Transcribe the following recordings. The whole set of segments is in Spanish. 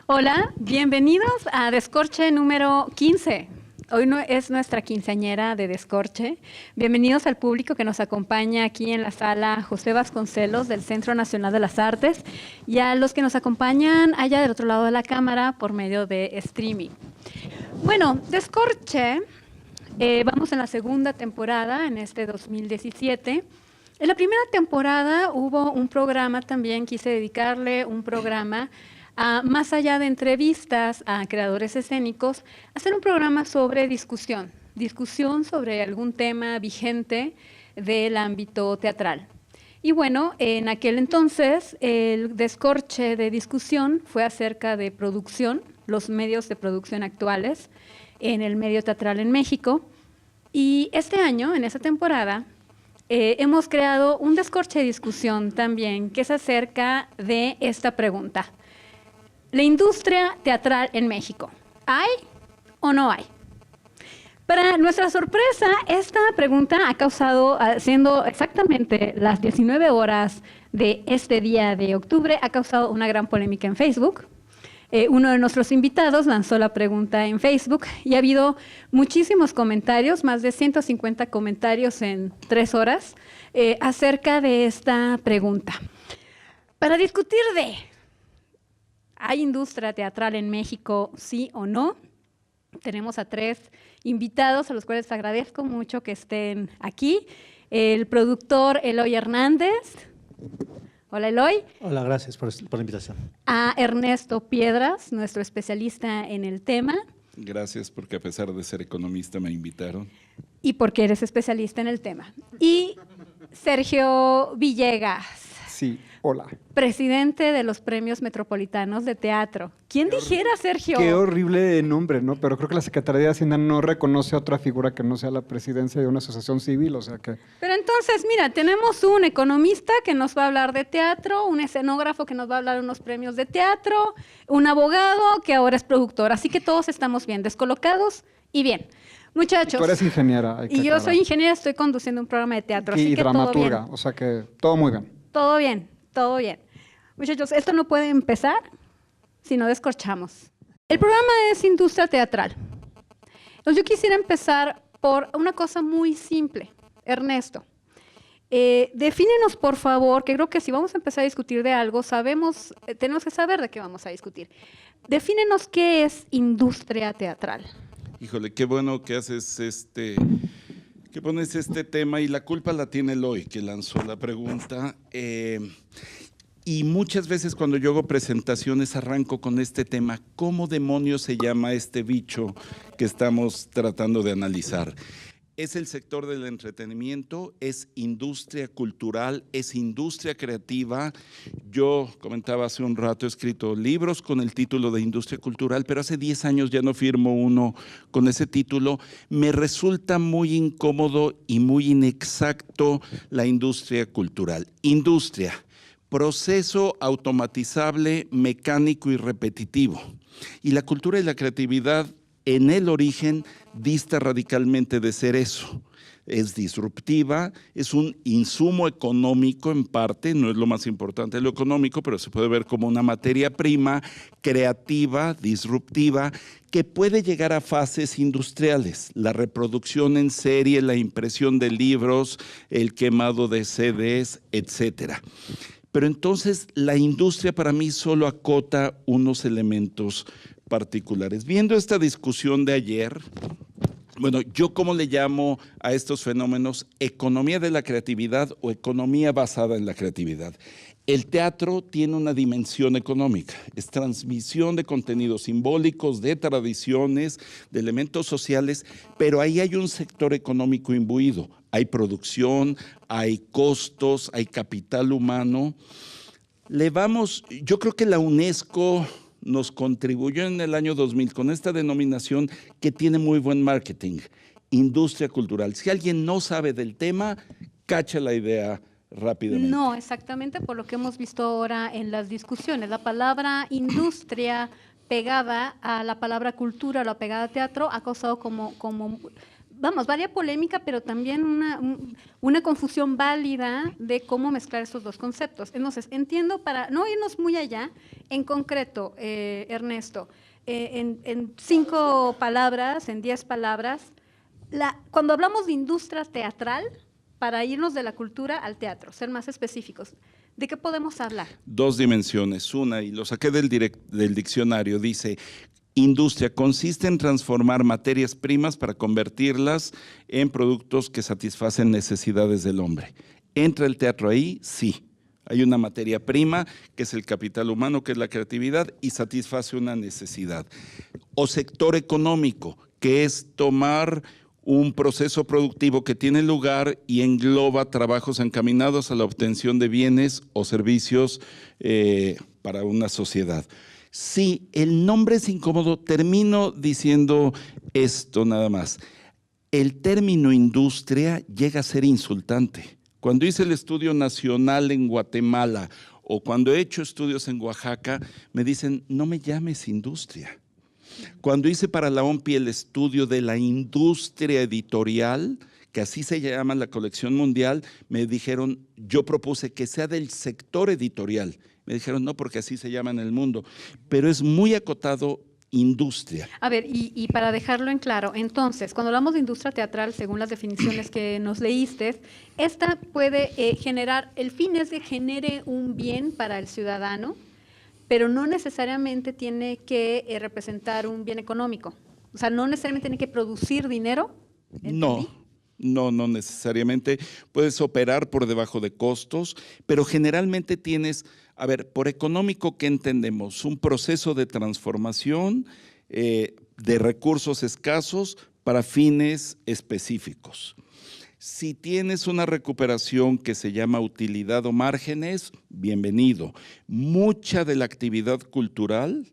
Hola, bienvenidos a Descorche número 15. Hoy es nuestra quinceañera de Descorche. Bienvenidos al público que nos acompaña aquí en la sala José Vasconcelos del Centro Nacional de las Artes y a los que nos acompañan allá del otro lado de la cámara por medio de streaming. Bueno, Descorche, vamos en la segunda temporada en este 2017. En la primera temporada hubo un programa también, quise dedicarle un programa más allá de entrevistas a creadores escénicos, hacer un programa sobre discusión sobre algún tema vigente del ámbito teatral. Y bueno, en aquel entonces el descorche de discusión fue acerca de producción, los medios de producción actuales en el medio teatral en México. Y este año, en esa temporada, hemos creado un descorche de discusión también que es acerca de esta pregunta. La industria teatral en México, ¿hay o no hay? Para nuestra sorpresa, esta pregunta ha causado, siendo exactamente las 19 horas de este día de octubre, ha causado una gran polémica en Facebook. Uno de nuestros invitados lanzó la pregunta en Facebook y ha habido muchísimos comentarios, más de 150 comentarios en 3 horas, acerca de esta pregunta. Para discutir de ¿hay industria teatral en México, sí o no? Tenemos a 3 invitados, a los cuales agradezco mucho que estén aquí. El productor Eloy Hernández. Hola, Eloy. Hola, gracias por la invitación. A Ernesto Piedras, nuestro especialista en el tema. Gracias, porque a pesar de ser economista me invitaron. Y porque eres especialista en el tema. Y Sergio Villegas. Sí, hola. Presidente de los Premios Metropolitanos de Teatro. ¿Quién dijera, Sergio? Qué horrible nombre, ¿no? Pero creo que la Secretaría de Hacienda no reconoce a otra figura que no sea la presidencia de una asociación civil, o sea que… Pero entonces, mira, tenemos un economista que nos va a hablar de teatro, un escenógrafo que nos va a hablar de unos premios de teatro, un abogado que ahora es productor. Así que todos estamos bien descolocados y bien. Muchachos. Tú eres ingeniera. Y yo soy ingeniera, estoy conduciendo un programa de teatro. Así y que dramaturga, todo bien. o sea que todo muy bien. Todo bien, todo bien. Muchachos, esto no puede empezar si no descorchamos. El programa es industria teatral. Entonces yo quisiera empezar por una cosa muy simple. Ernesto, defínenos por favor, que creo que si vamos a empezar a discutir de algo, tenemos que saber de qué vamos a discutir. Defínenos qué es industria teatral. Híjole, qué bueno que pones este tema, y la culpa la tiene Eloy, que lanzó la pregunta. Y muchas veces cuando yo hago presentaciones arranco con este tema: ¿cómo demonios se llama este bicho que estamos tratando de analizar? Es el sector del entretenimiento, es industria cultural, es industria creativa. Yo comentaba hace un rato, he escrito libros con el título de industria cultural, pero hace 10 años ya no firmo uno con ese título. Me resulta muy incómodo y muy inexacto la industria cultural. Industria, proceso automatizable, mecánico y repetitivo. Y la cultura y la creatividad en el origen dista radicalmente de ser eso. Es disruptiva, es un insumo económico en parte, no es lo más importante lo económico, pero se puede ver como una materia prima creativa, disruptiva, que puede llegar a fases industriales, la reproducción en serie, la impresión de libros, el quemado de CDs, etcétera. Pero entonces la industria para mí solo acota unos elementos particulares. Viendo esta discusión de ayer, bueno, yo ¿cómo le llamo a estos fenómenos? Economía de la creatividad o economía basada en la creatividad. El teatro tiene una dimensión económica, es transmisión de contenidos simbólicos, de tradiciones, de elementos sociales, pero ahí hay un sector económico imbuido. Hay producción, hay costos, hay capital humano. Yo creo que la UNESCO nos contribuyó en el año 2000 con esta denominación que tiene muy buen marketing, industria cultural. Si alguien no sabe del tema, cacha la idea rápidamente. No, exactamente por lo que hemos visto ahora en las discusiones. La palabra industria pegada a la palabra cultura, o la pegada a teatro, ha causado vamos, varia polémica, pero también una confusión válida de cómo mezclar estos dos conceptos. Entonces, entiendo, para no irnos muy allá, en concreto, Ernesto, en 5 palabras, en 10 palabras, cuando hablamos de industria teatral, para irnos de la cultura al teatro, ser más específicos, ¿de qué podemos hablar? 2 dimensiones. Una, y lo saqué del diccionario, dice: industria consiste en transformar materias primas para convertirlas en productos que satisfacen necesidades del hombre. ¿Entra el teatro ahí? Sí. Hay una materia prima, que es el capital humano, que es la creatividad, y satisface una necesidad. O sector económico, que es tomar un proceso productivo que tiene lugar y engloba trabajos encaminados a la obtención de bienes o servicios para una sociedad. Sí, el nombre es incómodo. Termino diciendo esto nada más. El término industria llega a ser insultante. Cuando hice el estudio nacional en Guatemala o cuando he hecho estudios en Oaxaca, me dicen: no me llames industria. Cuando hice para la OMPI el estudio de la industria editorial, que así se llama la colección mundial, me dijeron, yo propuse que sea del sector editorial. Me dijeron, no, porque así se llama en el mundo. Pero es muy acotado industria. A ver, y para dejarlo en claro, entonces, cuando hablamos de industria teatral, según las definiciones que nos leíste, esta puede generar, el fin es que genere un bien para el ciudadano, pero no necesariamente tiene que representar un bien económico. O sea, no necesariamente tiene que producir dinero. No necesariamente. Puedes operar por debajo de costos, pero generalmente tienes, a ver, por económico, ¿qué entendemos? Un proceso de transformación de recursos escasos para fines específicos. Si tienes una recuperación que se llama utilidad o márgenes, bienvenido. Mucha de la actividad cultural,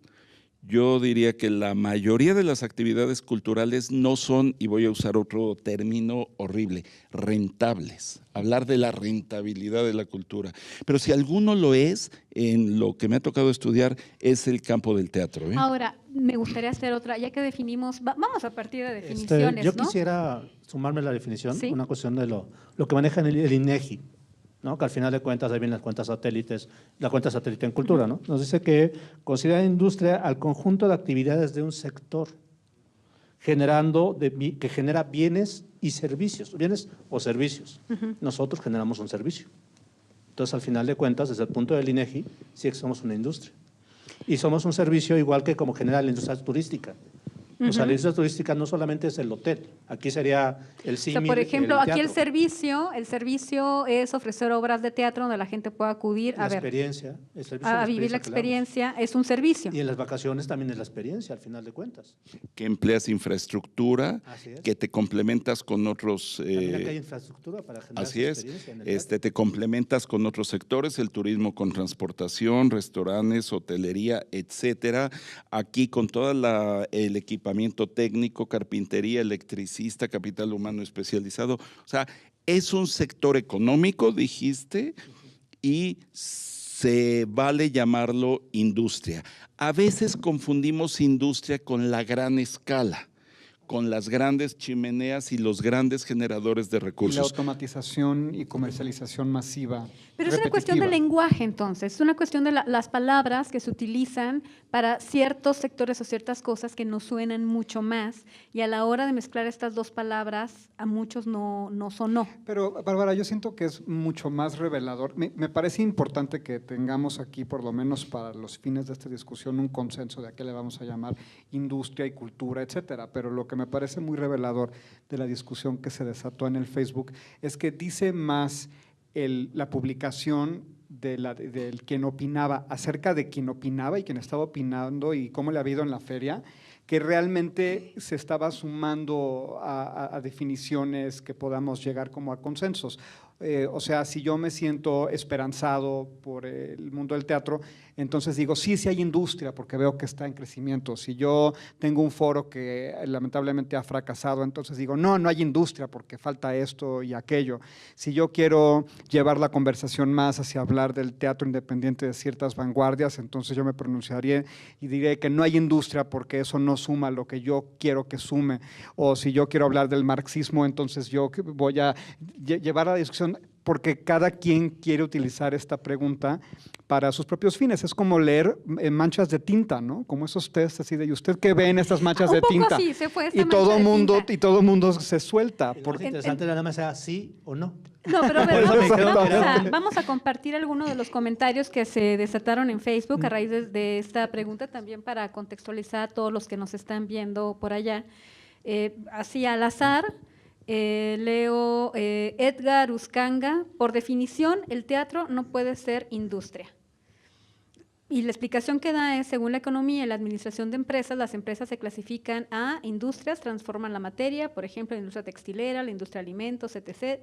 yo diría que la mayoría de las actividades culturales no son, y voy a usar otro término horrible, rentables. Hablar de la rentabilidad de la cultura. Pero si alguno lo es, en lo que me ha tocado estudiar, es el campo del teatro. Ahora, me gustaría hacer otra, ya que definimos, vamos a partir de definiciones, yo ¿no? quisiera sumarme a la definición, ¿Sí? una cuestión de lo que maneja el INEGI, ¿no? Que al final de cuentas, ahí vienen las cuentas satélites, la cuenta satélite en cultura, ¿no? Nos dice que considera industria al conjunto de actividades de un sector, que genera bienes y servicios, bienes o servicios. Nosotros generamos un servicio. Entonces, al final de cuentas, desde el punto del INEGI, sí que somos una industria. Y somos un servicio igual que como genera la industria turística. O sea, la industria turística no solamente es el hotel, aquí sería el símil. O sea, por ejemplo, el aquí el teatro. servicio es ofrecer obras de teatro donde la gente pueda acudir La experiencia, el servicio a de la vivir la experiencia, es un servicio. Y en las vacaciones también es la experiencia, al final de cuentas. Que empleas infraestructura, que te complementas con otros… También aquí hay infraestructura para generar así es, experiencia en el teatro. te complementas con otros sectores, el turismo con transportación, restaurantes, hotelería, etcétera. Aquí con todo el equipamiento técnico, carpintería, electricista, capital humano especializado. O sea, es un sector económico, dijiste, y se vale llamarlo industria. A veces confundimos industria con la gran escala, con las grandes chimeneas y los grandes generadores de recursos. Y la automatización y comercialización masiva. Pero es una cuestión de lenguaje, entonces, es una cuestión de las palabras que se utilizan para ciertos sectores o ciertas cosas que nos suenan mucho más, y a la hora de mezclar estas dos palabras, a muchos no sonó. Pero, Bárbara, yo siento que es mucho más revelador. Me parece importante que tengamos aquí, por lo menos para los fines de esta discusión, un consenso de a qué le vamos a llamar industria y cultura, etcétera. Pero lo que me parece muy revelador de la discusión que se desató en el Facebook es que dice más la publicación del quien opinaba acerca de quien opinaba y quien estaba opinando y cómo le ha habido en la feria, que realmente se estaba sumando a definiciones que podamos llegar como a consensos. O sea, si yo me siento esperanzado por el mundo del teatro, entonces digo, sí hay industria porque veo que está en crecimiento. Si yo tengo un foro que lamentablemente ha fracasado, entonces digo, no hay industria porque falta esto y aquello. Si yo quiero llevar la conversación más hacia hablar del teatro independiente de ciertas vanguardias, entonces yo me pronunciaré y diré que no hay industria porque eso no suma lo que yo quiero que sume. O si yo quiero hablar del marxismo, entonces yo voy a llevar la discusión porque cada quien quiere utilizar esta pregunta para sus propios fines. Es como leer manchas de tinta, ¿no? Como esos test así de, ¿y usted qué ve en estas manchas de tinta? Así se fue esta y todo mancha de tinta. y todo mundo se suelta. Lo más interesante nada más sea sí o no. No, pero a ver, Por eso me quedo vamos a compartir algunos de los comentarios que se desataron en Facebook a raíz de esta pregunta, también para contextualizar a todos los que nos están viendo por allá. Así al azar, leo Edgar Uscanga, por definición el teatro no puede ser industria. Y la explicación que da es, según la economía y la administración de empresas, las empresas se clasifican a industrias, transforman la materia, por ejemplo, la industria textilera, la industria de alimentos, etc.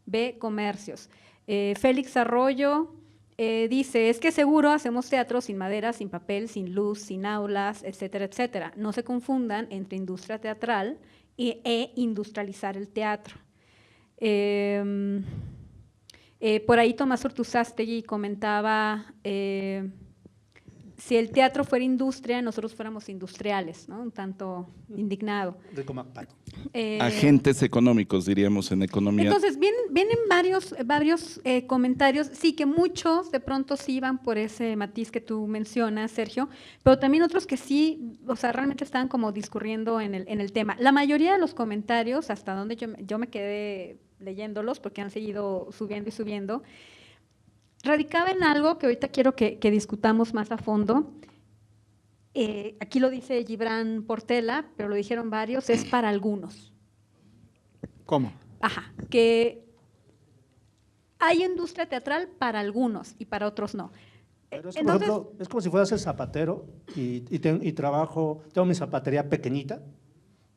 B, comercios. Félix Arroyo dice, es que seguro hacemos teatro sin madera, sin papel, sin luz, sin aulas, etcétera, etcétera. No se confundan entre industria teatral e industrializar el teatro. Por ahí Tomás Ortuzástegui comentaba, si el teatro fuera industria, nosotros fuéramos industriales, ¿no? Un tanto indignado. Rico MacPato. Agentes económicos, diríamos en economía. Entonces, vienen varios comentarios, sí, que muchos de pronto sí van por ese matiz que tú mencionas, Sergio, pero también otros que sí, o sea, realmente están como discurriendo en el tema. La mayoría de los comentarios, hasta donde yo me quedé leyéndolos, porque han seguido subiendo y subiendo, radicaba en algo que ahorita quiero que discutamos más a fondo. Aquí lo dice Gibran Portela, pero lo dijeron varios, es para algunos. ¿Cómo? Ajá, que hay industria teatral para algunos y para otros no. Pero es, por ejemplo, es como si fueras el zapatero y trabajo, tengo mi zapatería pequeñita,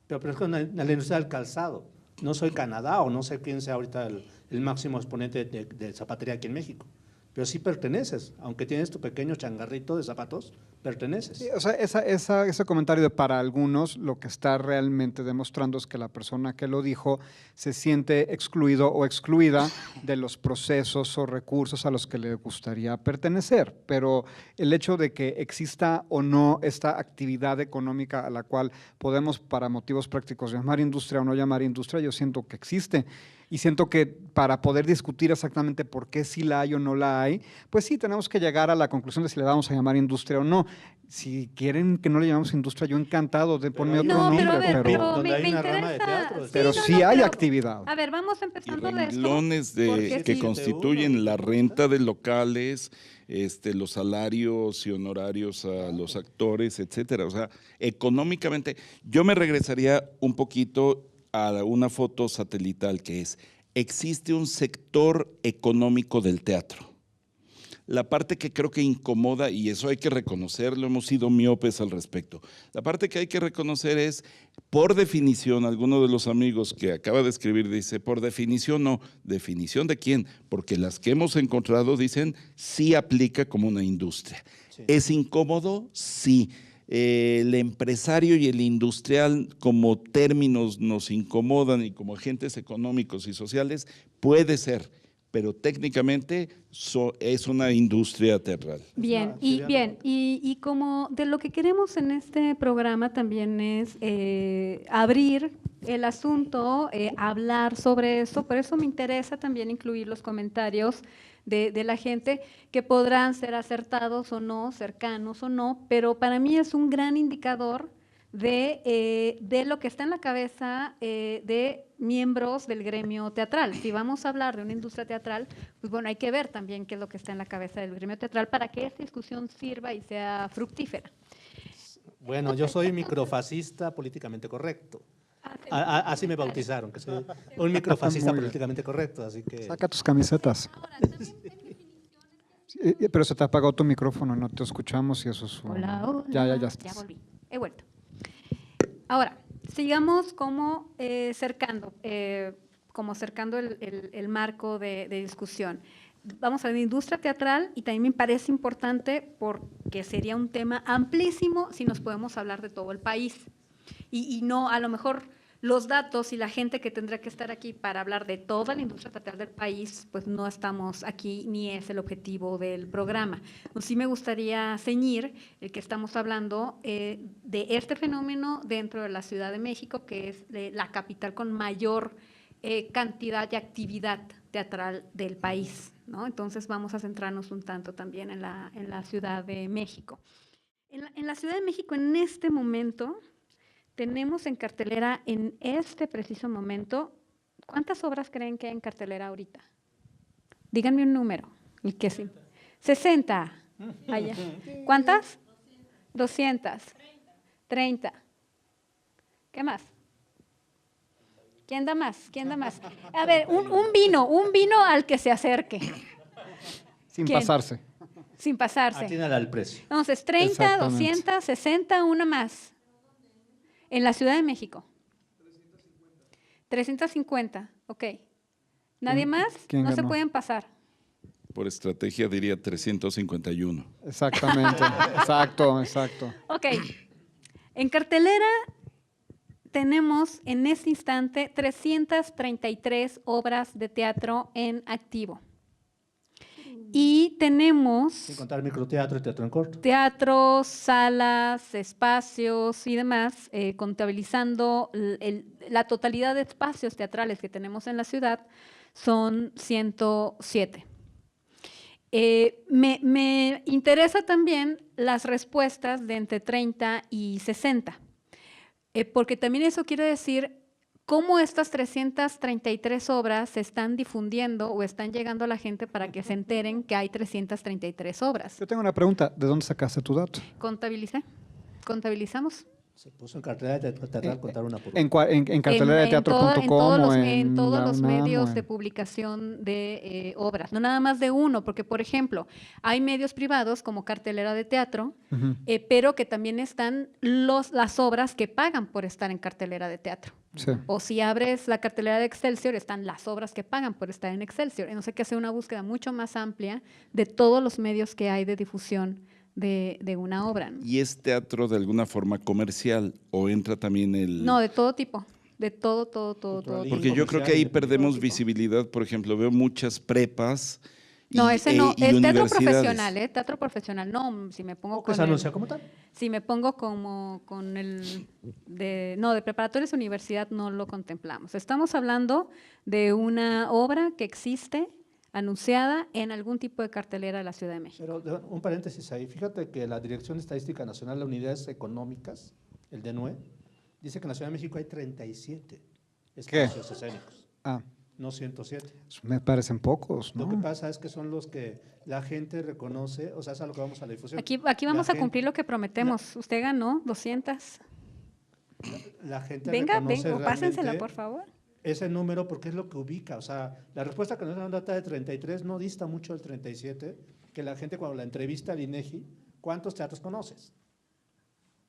pero es con la industria del calzado. No soy Canadá o no sé quién sea ahorita el máximo exponente de zapatería aquí en México. Pero sí perteneces, aunque tienes tu pequeño changarrito de zapatos, perteneces. Sí, o sea, ese comentario de para algunos, lo que está realmente demostrando es que la persona que lo dijo se siente excluido o excluida de los procesos o recursos a los que le gustaría pertenecer. Pero el hecho de que exista o no esta actividad económica a la cual podemos, para motivos prácticos, llamar industria o no llamar industria, yo siento que existe. Y siento que para poder discutir exactamente por qué sí la hay o no la hay, pues sí, tenemos que llegar a la conclusión de si le vamos a llamar industria o no. Si quieren que no le llamemos industria, yo encantado de ponerme otro nombre. Pero a ver, pero me hay una rama de interesa. teatro. Pero sí hay actividad. A ver, vamos Y empezando de esto. renglones porque que sí. constituyen la renta de locales, los salarios y honorarios a los actores, etcétera. O sea, económicamente, yo me regresaría un poquito a una foto satelital que es, existe un sector económico del teatro. La parte que creo que incomoda, y eso hay que reconocerlo, hemos sido miopes al respecto, la parte que hay que reconocer es, por definición, alguno de los amigos que acaba de escribir dice, por definición no, ¿definición de quién? Porque las que hemos encontrado dicen, sí aplica como una industria. Sí. ¿Es incómodo? Sí. El empresario y el industrial como términos nos incomodan y como agentes económicos y sociales puede ser, pero técnicamente es una industria teatral. Bien, y como de lo que queremos en este programa también es abrir el asunto, hablar sobre eso, por eso me interesa también incluir los comentarios de la gente, que podrán ser acertados o no, cercanos o no, pero para mí es un gran indicador de lo que está en la cabeza de miembros del gremio teatral. Si vamos a hablar de una industria teatral, pues bueno, hay que ver también qué es lo que está en la cabeza del gremio teatral para que esta discusión sirva y sea fructífera. Bueno, yo soy microfascista políticamente correcto. Así me bautizaron, que soy un microfascista políticamente correcto, así que… Saca tus camisetas. Pero se te apagó tu micrófono, no te escuchamos y eso es… Hola. Ya estás. Ya volví, he vuelto. Ahora, sigamos como cercando el marco de discusión. Vamos a la industria teatral y también me parece importante porque sería un tema amplísimo si nos podemos hablar de todo el país. Y no, a lo mejor los datos y la gente que tendrá que estar aquí para hablar de toda la industria teatral del país, pues no estamos aquí ni es el objetivo del programa. Pues sí me gustaría ceñir el que estamos hablando de este fenómeno dentro de la Ciudad de México, que es la capital con mayor cantidad y actividad teatral del país, ¿no? Entonces vamos a centrarnos un tanto también en la Ciudad de México. En la Ciudad de México en este momento tenemos en cartelera, en este preciso momento, ¿cuántas obras creen que hay en cartelera ahorita? Díganme un número. El que sí. 60. Allá. ¿Cuántas? 200. 30. ¿Qué más? ¿Quién da más? ¿Quién da más? A ver, un vino al que se acerque. Sin ¿Quién? pasarse. Sin pasarse. Atínale al precio. Entonces, 30, Exactamente. 200, 60, una más. En la Ciudad de México. 350, ok. ¿Nadie más? quién No se ganó? pueden pasar. Por estrategia diría 351. Exactamente. Exacto. Ok. En cartelera tenemos en este instante 333 obras de teatro en activo. Y Sin tenemos contar microteatro y teatro en corto. teatros, salas, espacios y demás, contabilizando la totalidad de espacios teatrales que tenemos en la ciudad, son 107. Me interesa también las respuestas de entre 30 y 60, porque también eso quiere decir cómo estas 333 obras se están difundiendo o están llegando a la gente para que se enteren que hay 333 obras. Yo tengo una pregunta. ¿De dónde sacaste tu dato? Contabilizamos. Se puso en cartelera de teatral contar una por una. En cartelera de teatro.com o en todos la los UNAM, medios o en- de publicación de obras, no nada más de uno, porque por ejemplo, hay medios privados como Cartelera de Teatro, Ujú. pero que también están las obras que pagan por estar en Cartelera de Teatro. Sí. O si abres la cartelera de Excelsior, están las obras que pagan por estar en Excelsior. Entonces hay que hacer una búsqueda mucho más amplia de todos los medios que hay de difusión de una obra, ¿no? ¿Y es teatro de alguna forma comercial o entra también el...? No, de todo tipo, de todo. Culturalismo. Porque yo creo que ahí comercial, perdemos tipo. visibilidad. Por ejemplo, veo muchas prepas y, No, ese no, y es teatro universidades. profesional, teatro profesional. No, si me pongo ¿O que con se anuncia como tal? si me pongo como con el de preparatorias universidad no lo contemplamos. Estamos hablando de una obra que existe anunciada en algún tipo de cartelera de la Ciudad de México. Pero un paréntesis ahí. Fíjate que la Dirección de Estadística Nacional de Unidades Económicas, el DNUE, dice que en la Ciudad de México hay 37 espacios escénicos, Ah, no 107. me parecen pocos, Lo que ¿no? pasa es que son los que la gente reconoce, o sea, es a lo que vamos a la difusión. Aquí vamos La a cumplir gente- lo que prometemos. Usted ganó 200. La gente Venga, reconoce pásensela, realmente por favor. ese número porque es lo que ubica. O sea, la respuesta que nos dan data de 33 no dista mucho del 37, que la gente cuando la entrevista al INEGI, ¿cuántos teatros conoces?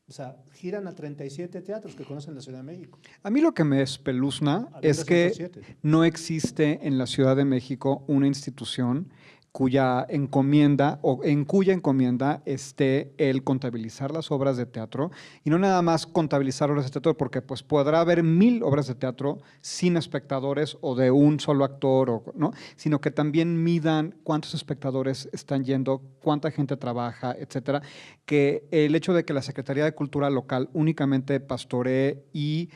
O sea, giran a 37 teatros que conocen la Ciudad de México. A mí lo que me espeluzna Habiendo es que 107. no existe en la Ciudad de México una institución cuya encomienda o en cuya encomienda esté el contabilizar las obras de teatro y no nada más contabilizar obras de teatro porque pues podrá haber 1000 obras de teatro sin espectadores o de un solo actor, ¿no? Sino que también midan cuántos espectadores están yendo, cuánta gente trabaja, etcétera. Que el hecho de que la Secretaría de Cultura local únicamente pastoree y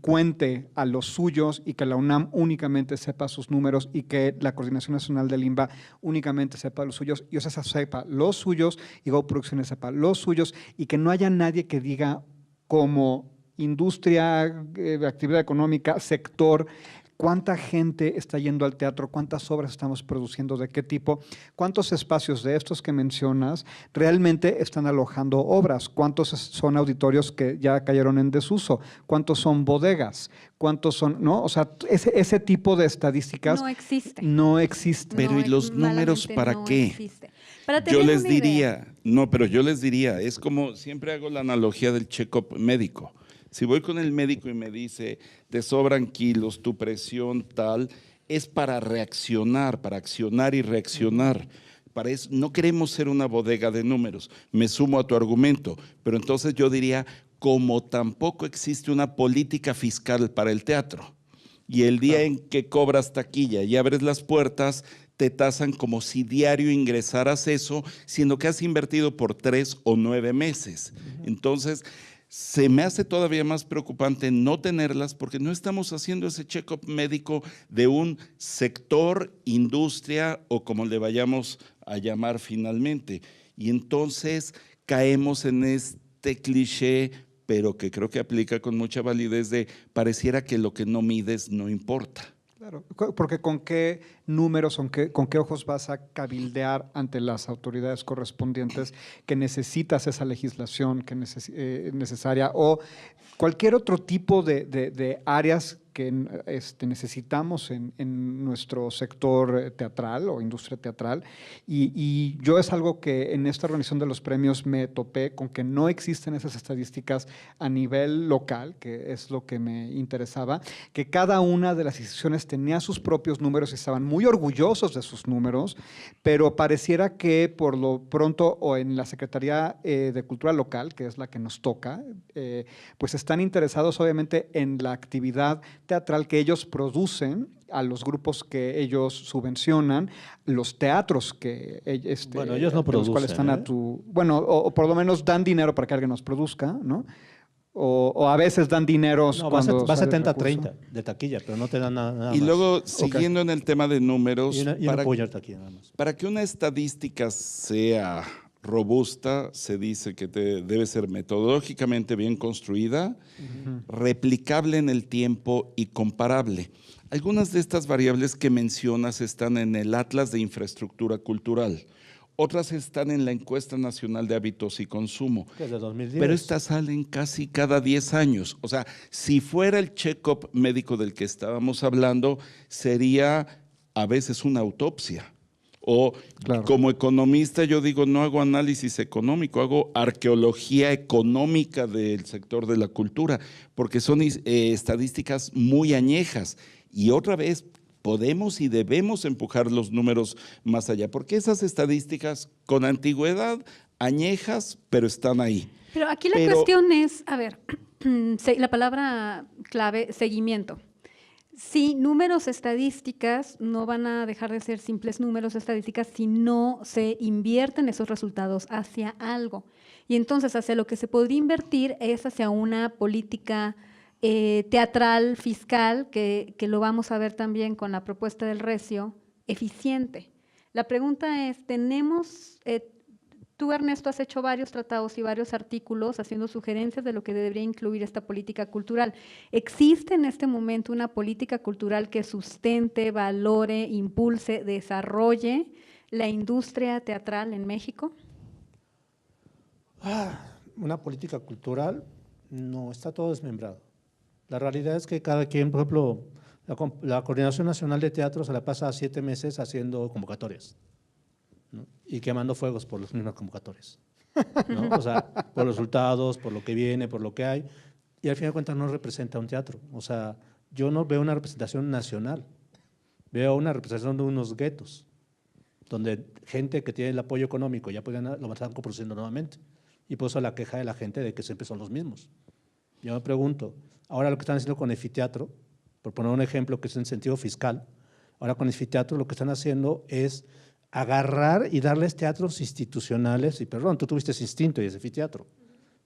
cuente a los suyos y que la UNAM únicamente sepa sus números y que la Coordinación Nacional del INBA únicamente sepa los suyos y OCESA sepa los suyos y Go Producciones sepa los suyos y que no haya nadie que diga como industria, actividad económica, sector, cuánta gente está yendo al teatro, cuántas obras estamos produciendo, de qué tipo, cuántos espacios de estos que mencionas realmente están alojando obras, cuántos son auditorios que ya cayeron en desuso, cuántos son bodegas, cuántos son, ¿no? O sea, ese tipo de estadísticas No existe. no existen. Pero, ¿y los números malamente para no qué? existe. Para tener Yo les una idea. diría, no, pero yo les diría, es como, siempre hago la analogía del check-up médico. Si voy con el médico y me dice, te sobran kilos, tu presión tal, es para reaccionar, para accionar y reaccionar. Para eso, no queremos ser una bodega de números. Me sumo a tu argumento, pero entonces yo diría, como tampoco existe una política fiscal para el teatro, y el día en que cobras taquilla y abres las puertas, te tasan como si diario ingresaras eso, siendo que has invertido por 3 o 9 meses. Entonces, se me hace todavía más preocupante no tenerlas porque no estamos haciendo ese check-up médico de un sector, industria o como le vayamos a llamar finalmente. Y entonces caemos en este cliché, pero que creo que aplica con mucha validez de pareciera que lo que no mides no importa. Claro, porque con qué números, con qué ojos vas a cabildear ante las autoridades correspondientes que necesitas esa legislación que necesaria o cualquier otro tipo de áreas que necesitamos en nuestro sector teatral o industria teatral. Y yo es algo que en esta organización de los premios me topé con que no existen esas estadísticas a nivel local, que es lo que me interesaba, que cada una de las instituciones tenía sus propios números y estaban muy orgullosos de sus números, pero pareciera que por lo pronto o en la Secretaría de Cultura Local, que es la que nos toca, pues están interesados obviamente en la actividad teatral que ellos producen, a los grupos que ellos subvencionan, los teatros que Bueno, ellos no de los cuales producen, están bueno, o por lo menos dan dinero para que alguien nos produzca, ¿no? O a veces dan dinero No, cuando va sale el 70-30 recurso. de taquilla, pero no te dan nada Y más. luego, siguiendo en el tema de números, Y una apoyo de taquilla nada más. para que una estadística sea robusta, se dice que debe ser metodológicamente bien construida, replicable en el tiempo y comparable. Algunas de estas variables que mencionas están en el Atlas de Infraestructura Cultural, otras están en la Encuesta Nacional de Hábitos y Consumo, Que es de 2010. pero estas salen casi cada 10 años. O sea, si fuera el check-up médico del que estábamos hablando, sería a veces una autopsia. O Claro. como economista yo digo, no hago análisis económico, hago arqueología económica del sector de la cultura, porque son estadísticas muy añejas. Y otra vez, podemos y debemos empujar los números más allá, porque esas estadísticas con antigüedad, añejas, pero están ahí. Pero aquí la cuestión es, a ver, la palabra clave, seguimiento. Sí, números estadísticas no van a dejar de ser simples números estadísticas si no se invierten esos resultados hacia algo. Y entonces hacia lo que se podría invertir es hacia una política teatral, fiscal, que lo vamos a ver también con la propuesta del Recio, eficiente. La pregunta es, ¿tenemos… Tú, Ernesto, has hecho varios tratados y varios artículos haciendo sugerencias de lo que debería incluir esta política cultural. ¿Existe en este momento una política cultural que sustente, valore, impulse, desarrolle la industria teatral en México? Una política cultural, no, está todo desmembrado. La realidad es que cada quien, por ejemplo, la Coordinación Nacional de Teatro se la pasa 7 meses haciendo convocatorias, ¿no? Y quemando fuegos por las mismas convocatorias, ¿no? O sea, por los resultados, por lo que viene, por lo que hay, y al final de cuentas no representa un teatro. O sea, yo no veo una representación nacional, veo una representación de unos guetos, donde gente que tiene el apoyo económico ya lo están coproduciendo nuevamente, y por eso la queja de la gente de que siempre son los mismos. Yo me pregunto, ahora lo que están haciendo con Efiteatro, por poner un ejemplo que es en sentido fiscal, ahora con Efiteatro lo que están haciendo es agarrar y darles teatros institucionales, y perdón, tú tuviste ese instinto y es Efiteatro,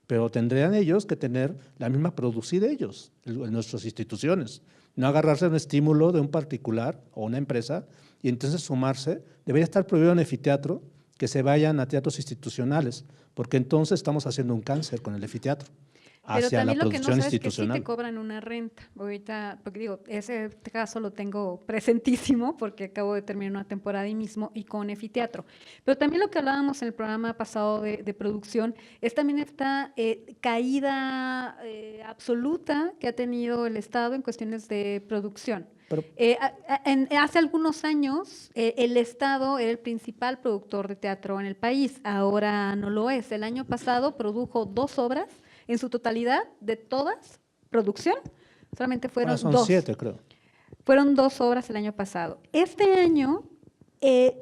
pero tendrían ellos que tener la misma producida ellos, en nuestras instituciones, no agarrarse a un estímulo de un particular o una empresa y entonces sumarse. Debería estar prohibido en Efiteatro que se vayan a teatros institucionales, porque entonces estamos haciendo un cáncer con el Efiteatro. Pero hacia la también lo que no producción sabes es que sí institucional. te cobran una renta. Ahorita, porque digo, ese caso lo tengo presentísimo porque acabo de terminar una temporada ahí mismo y con Efiteatro. Pero también lo que hablábamos en el programa pasado de producción es también esta caída absoluta que ha tenido el Estado en cuestiones de producción. Pero- Hace algunos años el Estado era el principal productor de teatro en el país, ahora no lo es. El año pasado produjo 2 obras en su totalidad, de todas, producción, solamente fueron Ahora son 2. 7, creo. Fueron 2 obras el año pasado. Este año,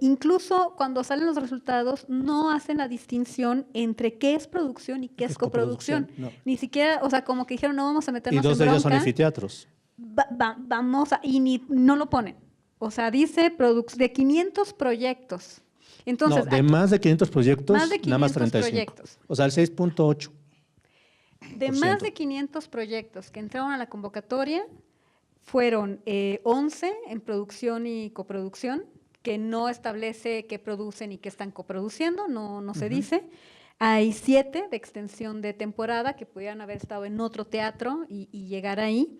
incluso cuando salen los resultados, no hacen la distinción entre qué es producción y qué es coproducción. No. Ni siquiera, o sea, como que dijeron, no vamos a Y meternos 2 en de ellos son bronca. anfiteatros. Vamos a, y no lo ponen. O sea, dice de 500 proyectos. Entonces, No, de más de 500 proyectos, más de nada más 500 35. proyectos. O sea, el 6.8. de más de 500 proyectos que entraron a la convocatoria, fueron 11 en producción y coproducción, que no establece qué producen y qué están coproduciendo, no se dice. Hay 7 de extensión de temporada que pudieran haber estado en otro teatro y llegar ahí.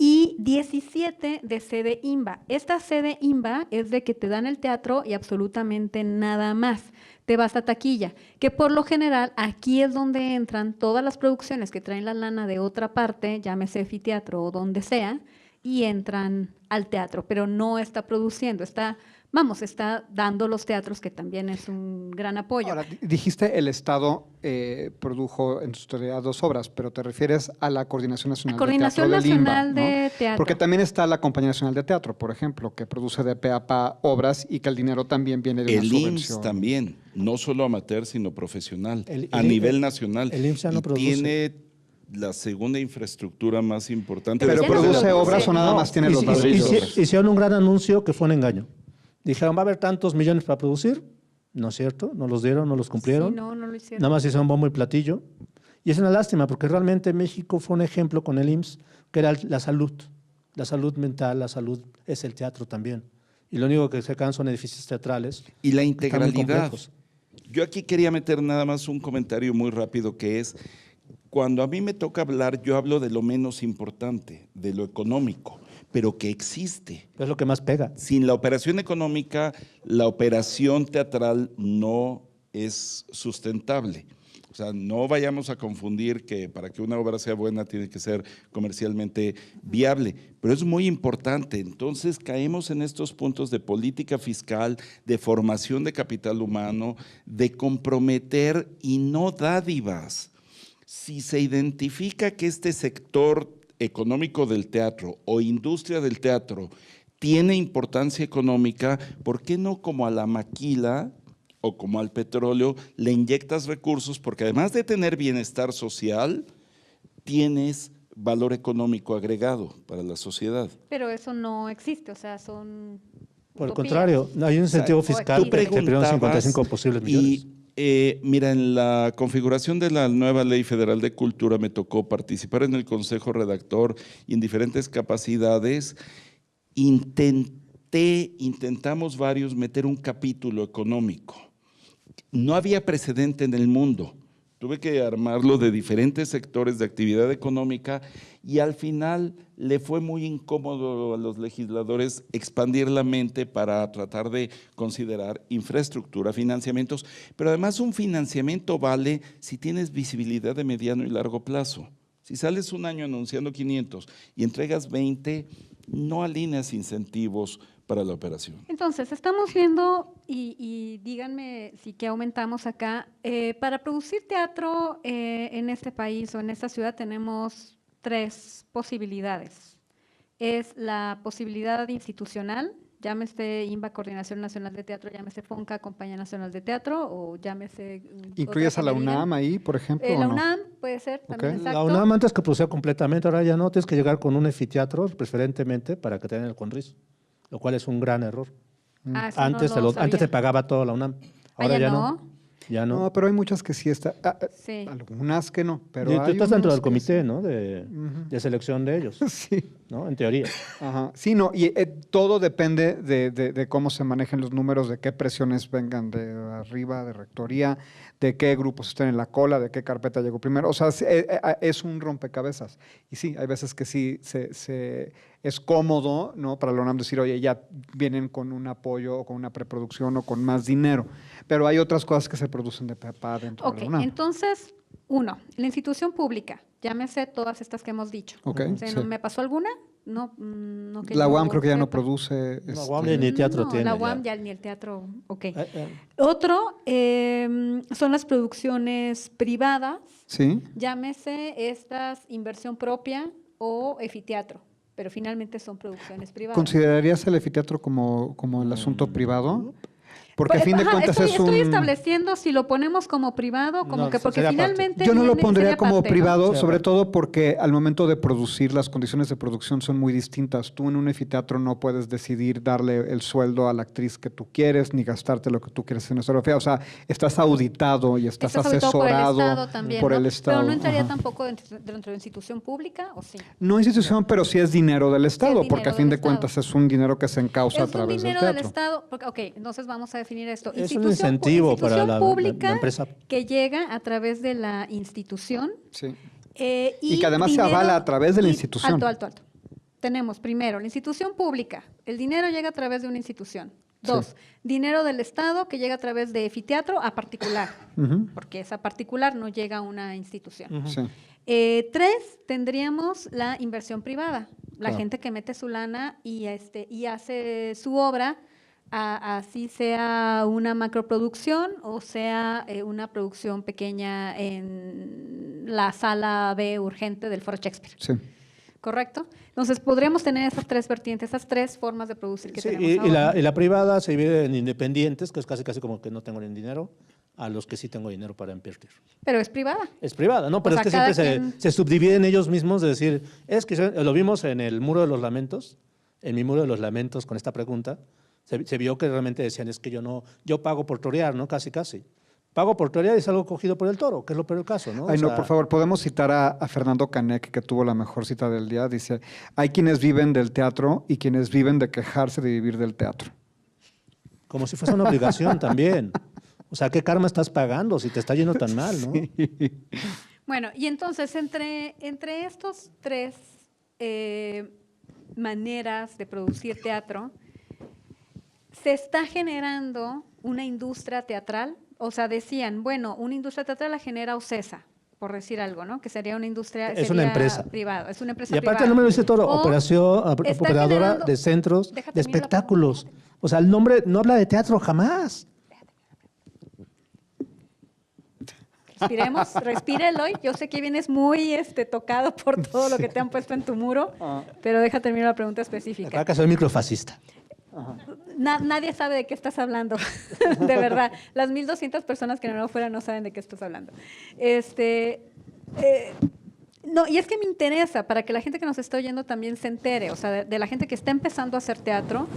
Y 17 de sede INBA. Esta sede INBA es de que te dan el teatro y absolutamente nada más. Te vas a taquilla, que por lo general aquí es donde entran todas las producciones que traen la lana de otra parte, llámese Efiteatro o donde sea, y entran al teatro, pero no está produciendo, está dando los teatros, que también es un gran apoyo. Ahora, dijiste el Estado produjo en su totalidad 2 obras, pero te refieres a la Coordinación Nacional Coordinación de Teatro del INBA, Nacional ¿no? de Teatro. Porque también está la Compañía Nacional de Teatro, por ejemplo, que produce de pe a pa obras y que el dinero también viene de una El subvención. IMSS también, no solo amateur, sino profesional, a el- nivel el- nacional. el IMSS ya no y produce. tiene la segunda infraestructura más importante. ¿Pero ya no produce produce. obras o nada más tiene los ladrillos? Hicieron un gran anuncio que fue un engaño. Dijeron, va a haber tantos millones para producir. No es cierto, no los dieron, no los cumplieron. Sí, no lo hicieron. Nada más hicieron bombo y platillo. Y es una lástima, porque realmente México fue un ejemplo con el IMSS, que era la salud. La salud mental, la salud es el teatro también. Y lo único que se quedan son edificios teatrales. Y la que están muy integralidad. complejos. Yo aquí quería meter nada más un comentario muy rápido, que es, cuando a mí me toca hablar, yo hablo de lo menos importante, de lo económico, pero que existe. Es lo que más pega. Sin la operación económica, la operación teatral no es sustentable. O sea, no vayamos a confundir que para que una obra sea buena tiene que ser comercialmente viable, pero es muy importante. Entonces caemos en estos puntos de política fiscal, de formación de capital humano, de comprometer y no dádivas. Si se identifica que este sector económico del teatro o industria del teatro tiene importancia económica, ¿por qué no como a la maquila o como al petróleo le inyectas recursos? Porque además de tener bienestar social, tienes valor económico agregado para la sociedad. Pero eso no existe, o sea, son Por el utopías. contrario, hay un incentivo o fiscal aquí que te pidieron Preguntabas 55 posibles millones. Mira, en la configuración de la nueva Ley Federal de Cultura me tocó participar en el Consejo Redactor y en diferentes capacidades. Intentamos varios meter un capítulo económico. No había precedente en el mundo. Tuve que armarlo de diferentes sectores de actividad económica y al final le fue muy incómodo a los legisladores expandir la mente para tratar de considerar infraestructura, financiamientos, pero además un financiamiento vale si tienes visibilidad de mediano y largo plazo. Si sales un año anunciando 500 y entregas 20, no alineas incentivos para la operación. Entonces, estamos viendo, y díganme si que aumentamos acá, para producir teatro en este país o en esta ciudad tenemos 3 posibilidades. Es la posibilidad institucional, llámese INBA, Coordinación Nacional de Teatro, llámese FONCA, Compañía Nacional de Teatro, o llámese… ¿Incluyes a la UNAM ahí, por ejemplo? o La no? UNAM puede ser también, Ok. exacto. La UNAM antes que producía completamente, ahora ya no, tienes que llegar con un anfiteatro, preferentemente, para que tengan el CONRIS, lo cual es un gran error. Ah, eso Antes, no lo antes te sabía. pagaba todo la UNAM, ahora Ah, ya no. Ya no. No, pero hay muchas que sí están. Sí. Algunas que no. Pero Y tú hay estás dentro unos del que comité, sí. ¿no? De selección de ellos, Sí. ¿no? En teoría. Ajá. Sí, no, y todo depende de cómo se manejen los números, de qué presiones vengan de arriba, de rectoría, de qué grupos estén en la cola, de qué carpeta llegó primero. O sea, es un rompecabezas. Y sí, hay veces que sí es cómodo, ¿no? Para la UNAM decir, oye, ya vienen con un apoyo o con una preproducción o con más dinero. Pero hay otras cosas que se producen de papá dentro Ok, de la UNAM. entonces, uno, la institución pública, llámese todas estas que hemos dicho. Ok, O sea, sí. ¿no me pasó alguna? No, no que La yo UAM creo que ya no sepa. produce. No, UAM ni teatro No, tiene. la ya. UAM ya ni el teatro, ok. Eh. Otro son las producciones privadas, Sí. llámese estas inversión propia o efiteatro, pero finalmente son producciones privadas. ¿Considerarías el efiteatro como el asunto privado? Porque a fin de Ajá, cuentas estoy es un... estableciendo si lo ponemos como privado, como No, que porque sería parte. finalmente Yo no lo viene- pondría sería como parte, ¿no? privado, Sí, sobre aparte. todo porque al momento de producir las condiciones de producción son muy distintas. Tú en un efiteatro no puedes decidir darle el sueldo a la actriz que tú quieres, ni gastarte lo que tú quieres en una escenografía. O sea, estás auditado y estás auditado asesorado por el Estado también, por ¿no? el Estado. Pero no entraría Ajá. tampoco dentro de institución pública, ¿o sí? No institución, pero sí es dinero del Estado, dinero porque a fin del de Estado. cuentas es un dinero que se encausa a Es un través del dinero del teatro. Estado, porque, ok, entonces vamos a definir esto. Es un incentivo para institución la pública empresa. que llega a través de la institución. Sí. Y que además se dinero- avala a través de la y- institución. Alto. Tenemos primero la institución pública. El dinero llega a través de una institución. Dos, Sí. dinero del Estado que llega a través de efiteatro a particular, Ujú. porque esa particular no llega a una institución. Ujú. Sí. Tres, tendríamos la inversión privada, la Claro. gente que mete su lana y hace su obra, así sea una macroproducción o sea una producción pequeña en la sala B urgente del Foro Shakespeare. Sí. ¿Correcto? Entonces, podríamos tener esas tres vertientes, esas tres formas de producir que Sí, tenemos y ahora. la privada se divide en independientes, que es casi como que no tengo ni dinero, a los que sí tengo dinero para invertir. Pero es privada. Es privada, ¿no? Pero sea, es que cada siempre quien- se subdividen ellos mismos de decir, es que lo vimos en el Muro de los Lamentos, en mi Muro de los Lamentos con esta pregunta, se vio que realmente decían, es que yo pago por torear, ¿no? Casi. Pago por torear y es algo cogido por el toro, que es lo peor del caso, ¿no? Ay, O no, sea, por favor, podemos citar a Fernando Canek, que tuvo la mejor cita del día. Dice, hay quienes viven del teatro y quienes viven de quejarse de vivir del teatro. como si fuese una obligación también. O sea, ¿qué karma estás pagando si te está yendo tan mal, no? Bueno, y entonces entre estos tres maneras de producir teatro, se está generando una industria teatral. O sea, decían, bueno, una industria teatral la genera OCESA, por decir algo, ¿no? Que sería una industria Es una empresa. privada, es una empresa Y aparte privada. el nombre lo dice todo, O está operadora generando- de centros Déjate de terminar la espectáculos. O sea, el nombre no habla de teatro jamás. Respira, Eloy. Yo sé que vienes muy tocado por todo lo que te han puesto en tu muro, pero deja terminar la pregunta específica. Acá que soy microfascista. Nadie sabe de qué estás hablando, de verdad. Las 1,200 personas que no fuera no saben de qué estás hablando. No, y es que me interesa para que la gente que nos está oyendo también se entere, o sea, de la gente que está empezando a hacer teatro,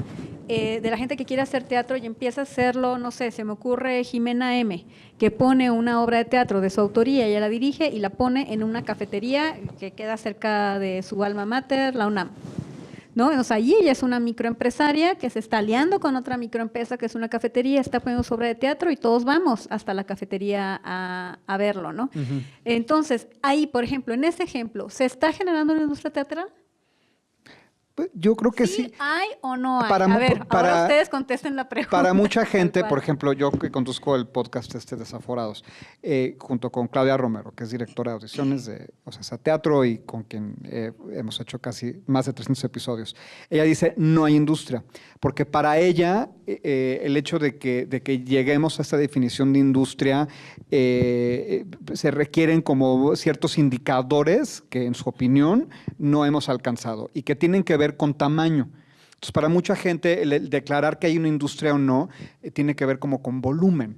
de la gente que quiere hacer teatro y empieza a hacerlo, no sé, se me ocurre Jimena M., que pone una obra de teatro de su autoría, ella la dirige y la pone en una cafetería que queda cerca de su alma mater, la UNAM. ¿No? O sea, y ella es una microempresaria que se está aliando con otra microempresa que es una cafetería, está poniendo su obra de teatro y todos vamos hasta la cafetería a verlo, ¿no? Entonces, ahí, por ejemplo, en ese ejemplo, ¿se está generando una industria teatral? Pues, yo creo que sí. ¿Hay o no hay? Para A mu- ver, para- ahora ustedes contesten la pregunta. Para mucha tal gente, cual. por ejemplo, yo que conduzco el podcast Desaforados, junto con Claudia Romero, que es directora de audiciones de OCESA Teatro y con quien hemos hecho casi más de 300 episodios. Ella dice, no hay industria, porque para ella el hecho de que lleguemos a esta definición de industria se requieren como ciertos indicadores que en su opinión no hemos alcanzado y que tienen que ver con tamaño. Entonces, para mucha gente, el declarar que hay una industria o no, tiene que ver como con volumen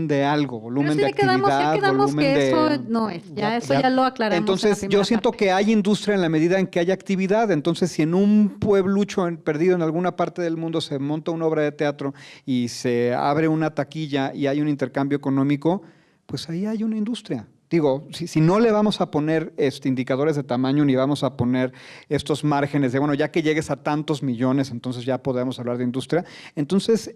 de algo, volumen de actividad, ya quedamos volumen que de... eso no es, eso ya lo aclaramos. Entonces, en la yo primera siento parte. que hay industria en la medida en que hay actividad. Entonces, si en un pueblucho perdido en alguna parte del mundo se monta una obra de teatro y se abre una taquilla y hay un intercambio económico, pues ahí hay una industria. Digo, si no le vamos a poner indicadores de tamaño ni vamos a poner estos márgenes de, bueno, ya que llegues a tantos millones, entonces ya podemos hablar de industria. Entonces,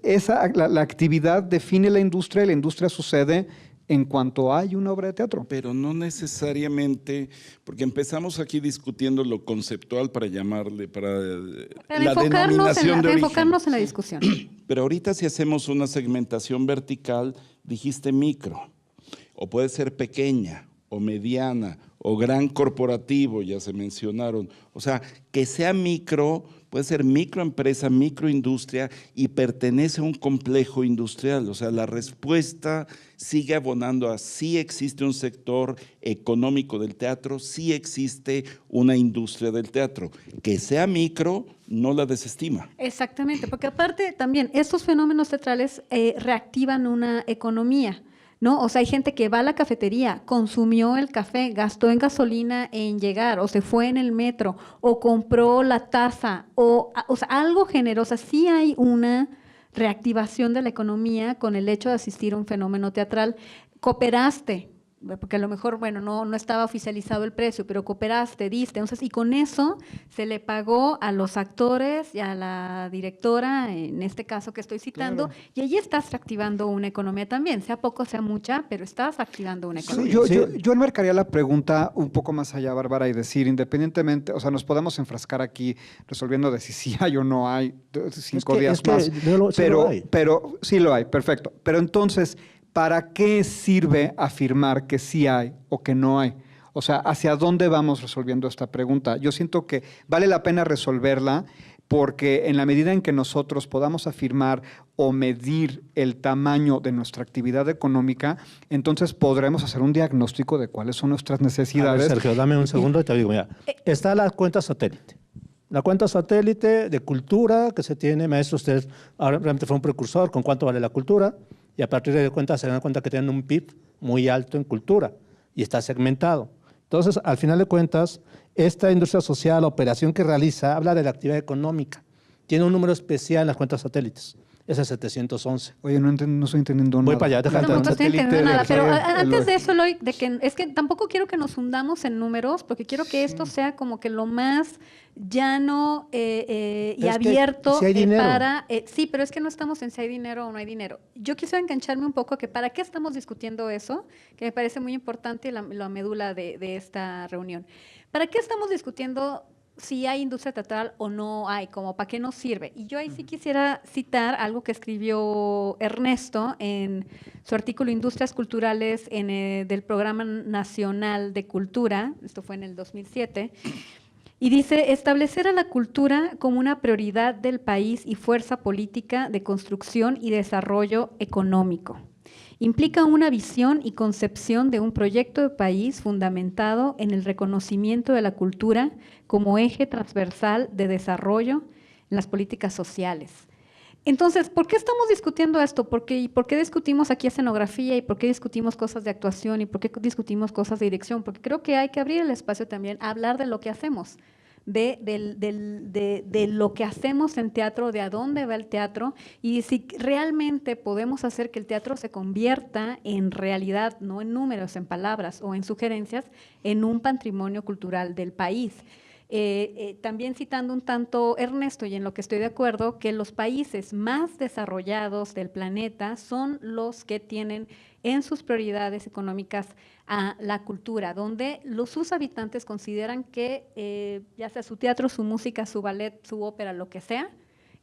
la actividad define la industria y la industria sucede en cuanto hay una obra de teatro. Pero no necesariamente, porque empezamos aquí discutiendo lo conceptual para llamarle, para la denominación de origen. Enfocarnos en la discusión. Pero ahorita si hacemos una segmentación vertical, dijiste micro, o puede ser pequeña, o mediana, o gran corporativo, ya se mencionaron. O sea, que sea micro, puede ser microempresa, microindustria y pertenece a un complejo industrial. O sea, la respuesta sigue abonando a sí existe un sector económico del teatro, sí existe una industria del teatro. Que sea micro no la desestima. Exactamente, porque aparte también estos fenómenos teatrales reactivan una economía. ¿No? O sea, hay gente que va a la cafetería, consumió el café, gastó en gasolina en llegar, o se fue en el metro, o compró la taza, o sea, algo generoso. Sí hay una reactivación de la economía con el hecho de asistir a un fenómeno teatral. Cooperaste, porque a lo mejor, bueno, no estaba oficializado el precio, pero cooperaste, diste. Entonces, y con eso se le pagó a los actores y a la directora, en este caso que estoy citando, Claro. y allí estás reactivando una economía también, sea poco, sea mucha, pero estás activando una Sí, economía. yo enmarcaría la pregunta un poco más allá, Bárbara, y decir, independientemente, o sea, nos podemos enfrascar aquí resolviendo de si sí hay o no hay 5 días más. sí lo hay. Pero sí lo hay, perfecto. Pero entonces, ¿para qué sirve afirmar que sí hay o que no hay? O sea, ¿hacia dónde vamos resolviendo esta pregunta? Yo siento que vale la pena resolverla porque en la medida en que nosotros podamos afirmar o medir el tamaño de nuestra actividad económica, entonces podremos hacer un diagnóstico de cuáles son nuestras A necesidades. ver, Sergio, dame un segundo y te digo, mira, está la cuenta satélite. La cuenta satélite de cultura que se tiene, maestro, usted ahora realmente fue un precursor con cuánto vale la cultura, y a partir de cuenta se dan cuenta que tienen un PIB muy alto en cultura y está segmentado. Entonces, al final de cuentas, esta industria social, la operación que realiza, habla de la actividad económica. Tiene un número especial en las cuentas satélites. Ese es 711. Oye, no estoy entendiendo nada. Voy para allá, déjate. No estoy entendiendo nada, pero antes de eso eso, Eloy, es que tampoco quiero que nos hundamos en números, porque quiero que esto sea como que lo más llano y Es que abierto si hay dinero. sí, pero es que no estamos en si hay dinero o no hay dinero. Yo quisiera engancharme un poco a que para qué estamos discutiendo eso, que me parece muy importante y la medula de esta reunión. ¿Para qué estamos discutiendo si hay industria teatral o no hay, como para qué nos sirve? Y yo ahí sí quisiera citar algo que escribió Ernesto en su artículo Industrias Culturales del Programa Nacional de Cultura, esto fue en el 2007, y dice, establecer a la cultura como una prioridad del país y fuerza política de construcción y desarrollo económico. Implica una visión y concepción de un proyecto de país fundamentado en el reconocimiento de la cultura como eje transversal de desarrollo en las políticas sociales. Entonces, ¿por qué estamos discutiendo esto? ¿Por qué discutimos aquí escenografía y por qué discutimos cosas de actuación y por qué discutimos cosas de dirección? Porque creo que hay que abrir el espacio también a hablar de lo que hacemos. De lo que hacemos en teatro, de a dónde va el teatro y si realmente podemos hacer que el teatro se convierta en realidad, no en números, en palabras o en sugerencias, en un patrimonio cultural del país. También citando un tanto Ernesto, y en lo que estoy de acuerdo, que los países más desarrollados del planeta son los que tienen en sus prioridades económicas a la cultura, donde sus habitantes consideran que ya sea su teatro, su música, su ballet, su ópera, lo que sea,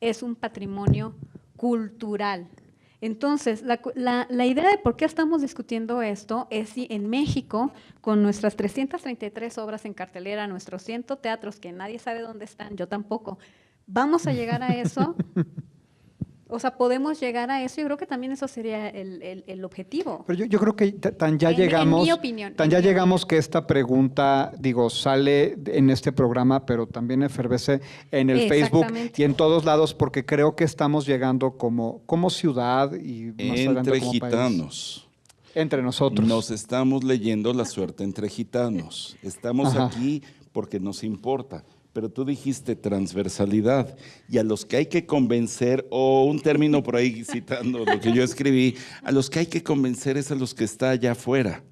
es un patrimonio cultural. Entonces, la idea de por qué estamos discutiendo esto es si en México, con nuestras 333 obras en cartelera, nuestros 100 teatros que nadie sabe dónde están, yo tampoco, ¿vamos a llegar a eso? O sea, podemos llegar a eso. Yo creo que también eso sería el objetivo. Pero yo creo que tan ya En llegamos, mi opinión, tan en ya mi llegamos que esta pregunta, digo, sale en este programa, pero también efervece en el Facebook Exactamente. y en todos lados, porque creo que estamos llegando como ciudad y más adelante Entre como gitanos. país. Entre nosotros. Nos estamos leyendo la suerte entre gitanos. Estamos Ajá. aquí porque nos importa. Pero tú dijiste transversalidad y a los que hay que convencer, o un término por ahí citando lo que yo escribí, a los que hay que convencer es a los que está allá afuera.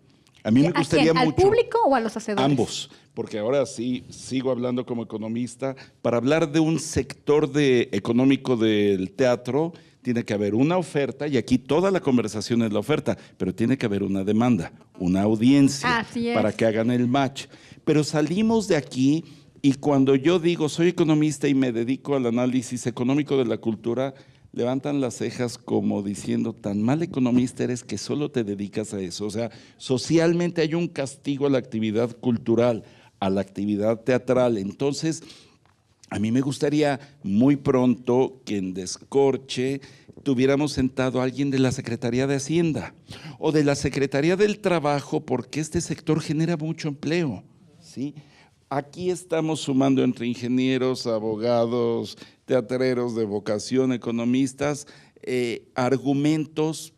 A mí me ¿A gustaría quién? ¿Al mucho. público o a los hacedores? Ambos, porque ahora sí sigo hablando como economista. Para hablar de un sector económico del teatro, tiene que haber una oferta, y aquí toda la conversación es la oferta, pero tiene que haber una demanda, una audiencia, Así es. para que hagan el match. Pero salimos de aquí y cuando yo digo soy economista y me dedico al análisis económico de la cultura, levantan las cejas como diciendo, tan mal economista eres que solo te dedicas a eso. O sea, socialmente hay un castigo a la actividad cultural, a la actividad teatral. Entonces, a mí me gustaría muy pronto que en Descorche tuviéramos sentado a alguien de la Secretaría de Hacienda o de la Secretaría del Trabajo, porque este sector genera mucho empleo, ¿sí? Aquí estamos sumando entre ingenieros, abogados, teatreros de vocación, economistas, argumentos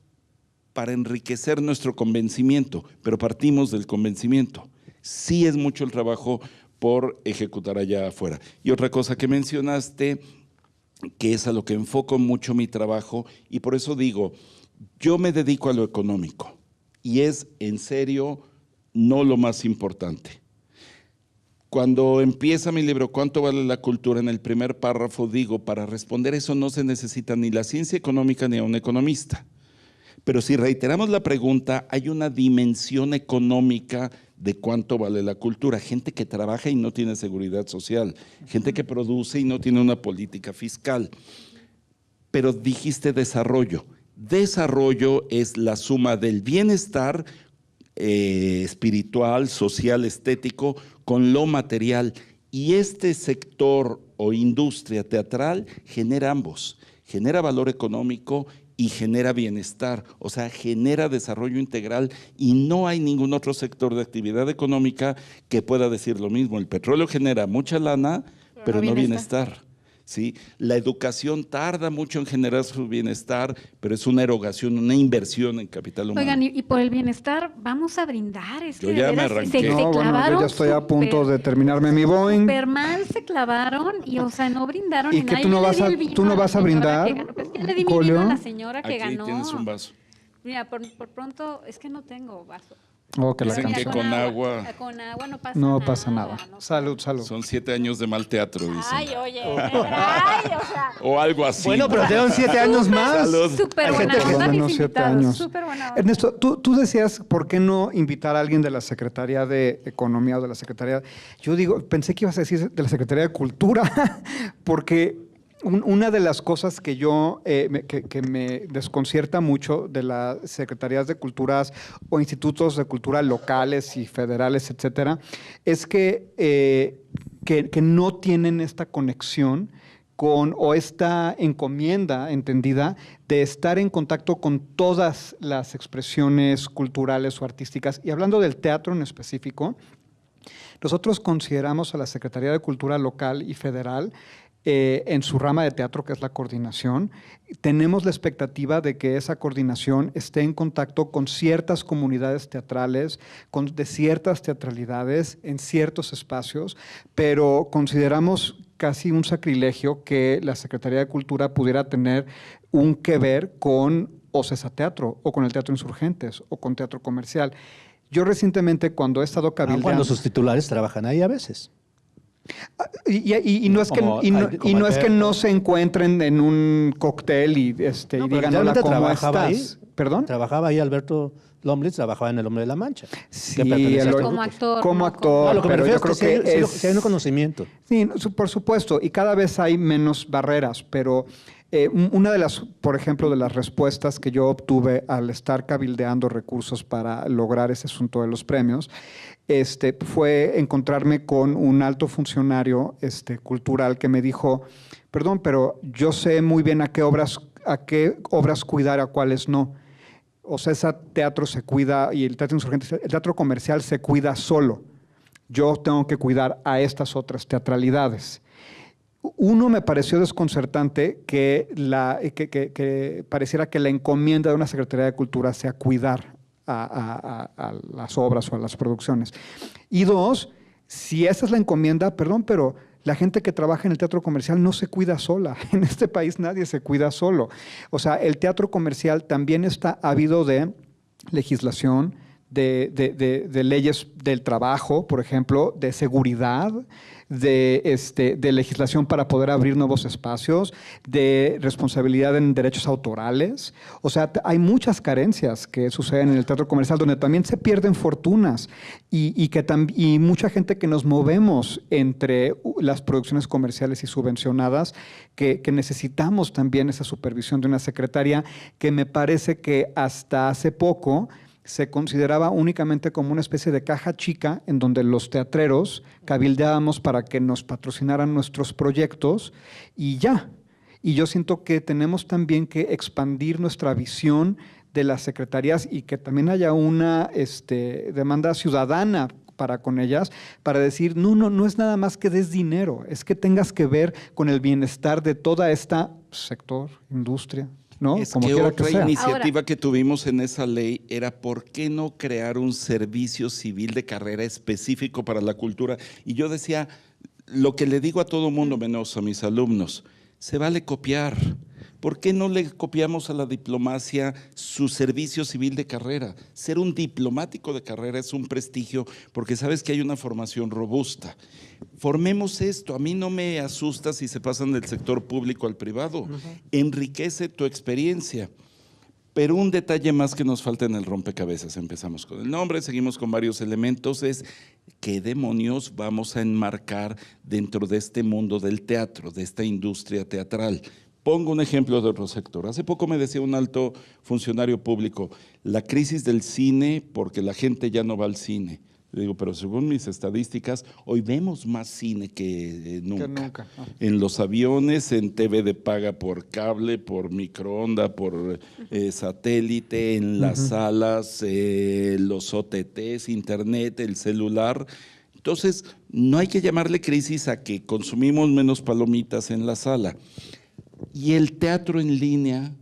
para enriquecer nuestro convencimiento, pero partimos del convencimiento. Sí es mucho el trabajo por ejecutar allá afuera. Y otra cosa que mencionaste, que es a lo que enfoco mucho mi trabajo, y por eso digo, yo me dedico a lo económico, y es en serio no lo más importante. Cuando empieza mi libro, ¿cuánto vale la cultura? En el primer párrafo digo, para responder eso no se necesita ni la ciencia económica ni a un economista. Pero si reiteramos la pregunta, hay una dimensión económica de cuánto vale la cultura. Gente que trabaja y no tiene seguridad social, gente que produce y no tiene una política fiscal. Pero dijiste desarrollo. Desarrollo es la suma del bienestar espiritual, social, estético, con lo material. Y este sector o industria teatral genera ambos, genera valor económico y genera bienestar, o sea, genera desarrollo integral, y no hay ningún otro sector de actividad económica que pueda decir lo mismo. El petróleo genera mucha lana, pero no bienestar. ¿Sí? La educación tarda mucho en generar su bienestar, pero es una erogación, una inversión en capital humano. Oigan, y por el bienestar vamos a brindar. Es Yo que ya de me veras arranqué. se No, bueno, yo clavaron ya estoy a punto súper- de terminarme mi Boeing. Superman se clavaron y, o sea, no brindaron. ¿Y ni que nada. tú Yo no le vas di a- el vino tú no la vas a señora brindar, que ganó. Pues que le di mi Colio? vino a la señora que Aquí ganó. tienes un vaso. Mira, por pronto, es que no tengo vaso. Oh, que la Dicen canción. que con agua. Con agua no pasa No nada. pasa nada. no Salud, salud. Son 7 años de mal teatro, dicen. Ay, oye. Ay, o sea. O algo así. Bueno, pero tengan 7 años más. Salud. Súper Hay buena gente que onda, por lo mis menos 7 invitados. años. Súper buena onda. Ernesto, tú decías, ¿por qué no invitar a alguien de la Secretaría de Economía o de la Secretaría? Yo digo, pensé que ibas a decir de la Secretaría de Cultura, porque una de las cosas que yo, que me desconcierta mucho de las secretarías de culturas o institutos de cultura locales y federales, etcétera, es que no tienen esta conexión o esta encomienda entendida de estar en contacto con todas las expresiones culturales o artísticas. Y hablando del teatro en específico, nosotros consideramos a la Secretaría de Cultura local y federal en su rama de teatro, que es la coordinación. Tenemos la expectativa de que esa coordinación esté en contacto con ciertas comunidades teatrales, de ciertas teatralidades, en ciertos espacios, pero consideramos casi un sacrilegio que la Secretaría de Cultura pudiera tener un que ver con OCESA Teatro, o con el Teatro Insurgentes, o con teatro comercial. Yo recientemente, cuando he estado cabildeando... Cuando sus titulares trabajan ahí a veces. Y no es que, Como- y no, como y no es que Alberto. no se encuentren en un cóctel y No, y pero digan, hola, realmente ¿cómo trabajaba estás? ahí. ¿Perdón? Trabajaba ahí Alberto Lomlitz, trabajaba en El Hombre de la Mancha. Sí, que pertenecía a el- estos Como grupos. actor. Como ¿no? actor. No, lo que me pero refiero yo es que creo que sí hay un conocimiento. Sí, por supuesto, y cada vez hay menos barreras, pero una de las, por ejemplo, de las respuestas que yo obtuve al estar cabildeando recursos para lograr ese asunto de los premios, fue encontrarme con un alto funcionario cultural que me dijo, perdón, pero yo sé muy bien a qué obras a qué obras cuidar, a cuáles no. Ocesa Teatro se cuida y el Teatro Insurgentes, el teatro comercial se cuida solo. Yo tengo que cuidar a estas otras teatralidades. Uno, me pareció desconcertante que pareciera que la encomienda de una Secretaría de Cultura sea cuidar a las obras o a las producciones. Y dos, si esa es la encomienda, perdón, pero la gente que trabaja en el teatro comercial no se cuida sola. En este país nadie se cuida solo. O sea, el teatro comercial también está ávido de legislación, de leyes del trabajo, por ejemplo, de seguridad, de legislación para poder abrir nuevos espacios, de responsabilidad en derechos autorales. O sea, hay muchas carencias que suceden en el teatro comercial donde también se pierden fortunas y mucha gente que nos movemos entre las producciones comerciales y subvencionadas, que necesitamos también esa supervisión de una secretaría que me parece que hasta hace poco se consideraba únicamente como una especie de caja chica en donde los teatreros cabildeábamos para que nos patrocinaran nuestros proyectos y ya. Y yo siento que tenemos también que expandir nuestra visión de las secretarías y que también haya una demanda ciudadana para con ellas, para decir, no es nada más que des dinero, es que tengas que ver con el bienestar de toda esta sector, industria. ¿No? Es como que quiera otra que sea. iniciativa que tuvimos en esa ley era por qué no crear un servicio civil de carrera específico para la cultura. Y yo decía, lo que le digo a todo mundo, menos a mis alumnos, se vale copiar. ¿Por qué no le copiamos a la diplomacia su servicio civil de carrera? Ser un diplomático de carrera es un prestigio porque sabes que hay una formación robusta. Formemos esto. A mí no me asusta si se pasan del sector público al privado. Enriquece tu experiencia. Pero un detalle más que nos falta en el rompecabezas, empezamos con el nombre, seguimos con varios elementos, es qué demonios vamos a enmarcar dentro de este mundo del teatro, de esta industria teatral. Pongo un ejemplo de otro sector. Hace poco me decía un alto funcionario público, la crisis del cine porque la gente ya no va al cine. Le digo, pero según mis estadísticas, hoy vemos más cine que nunca. En los aviones, en TV de paga por cable, por microonda, por satélite, en las salas, los OTTs, internet, el celular. Entonces, no hay que llamarle crisis a que consumimos menos palomitas en la sala. Y el teatro en línea,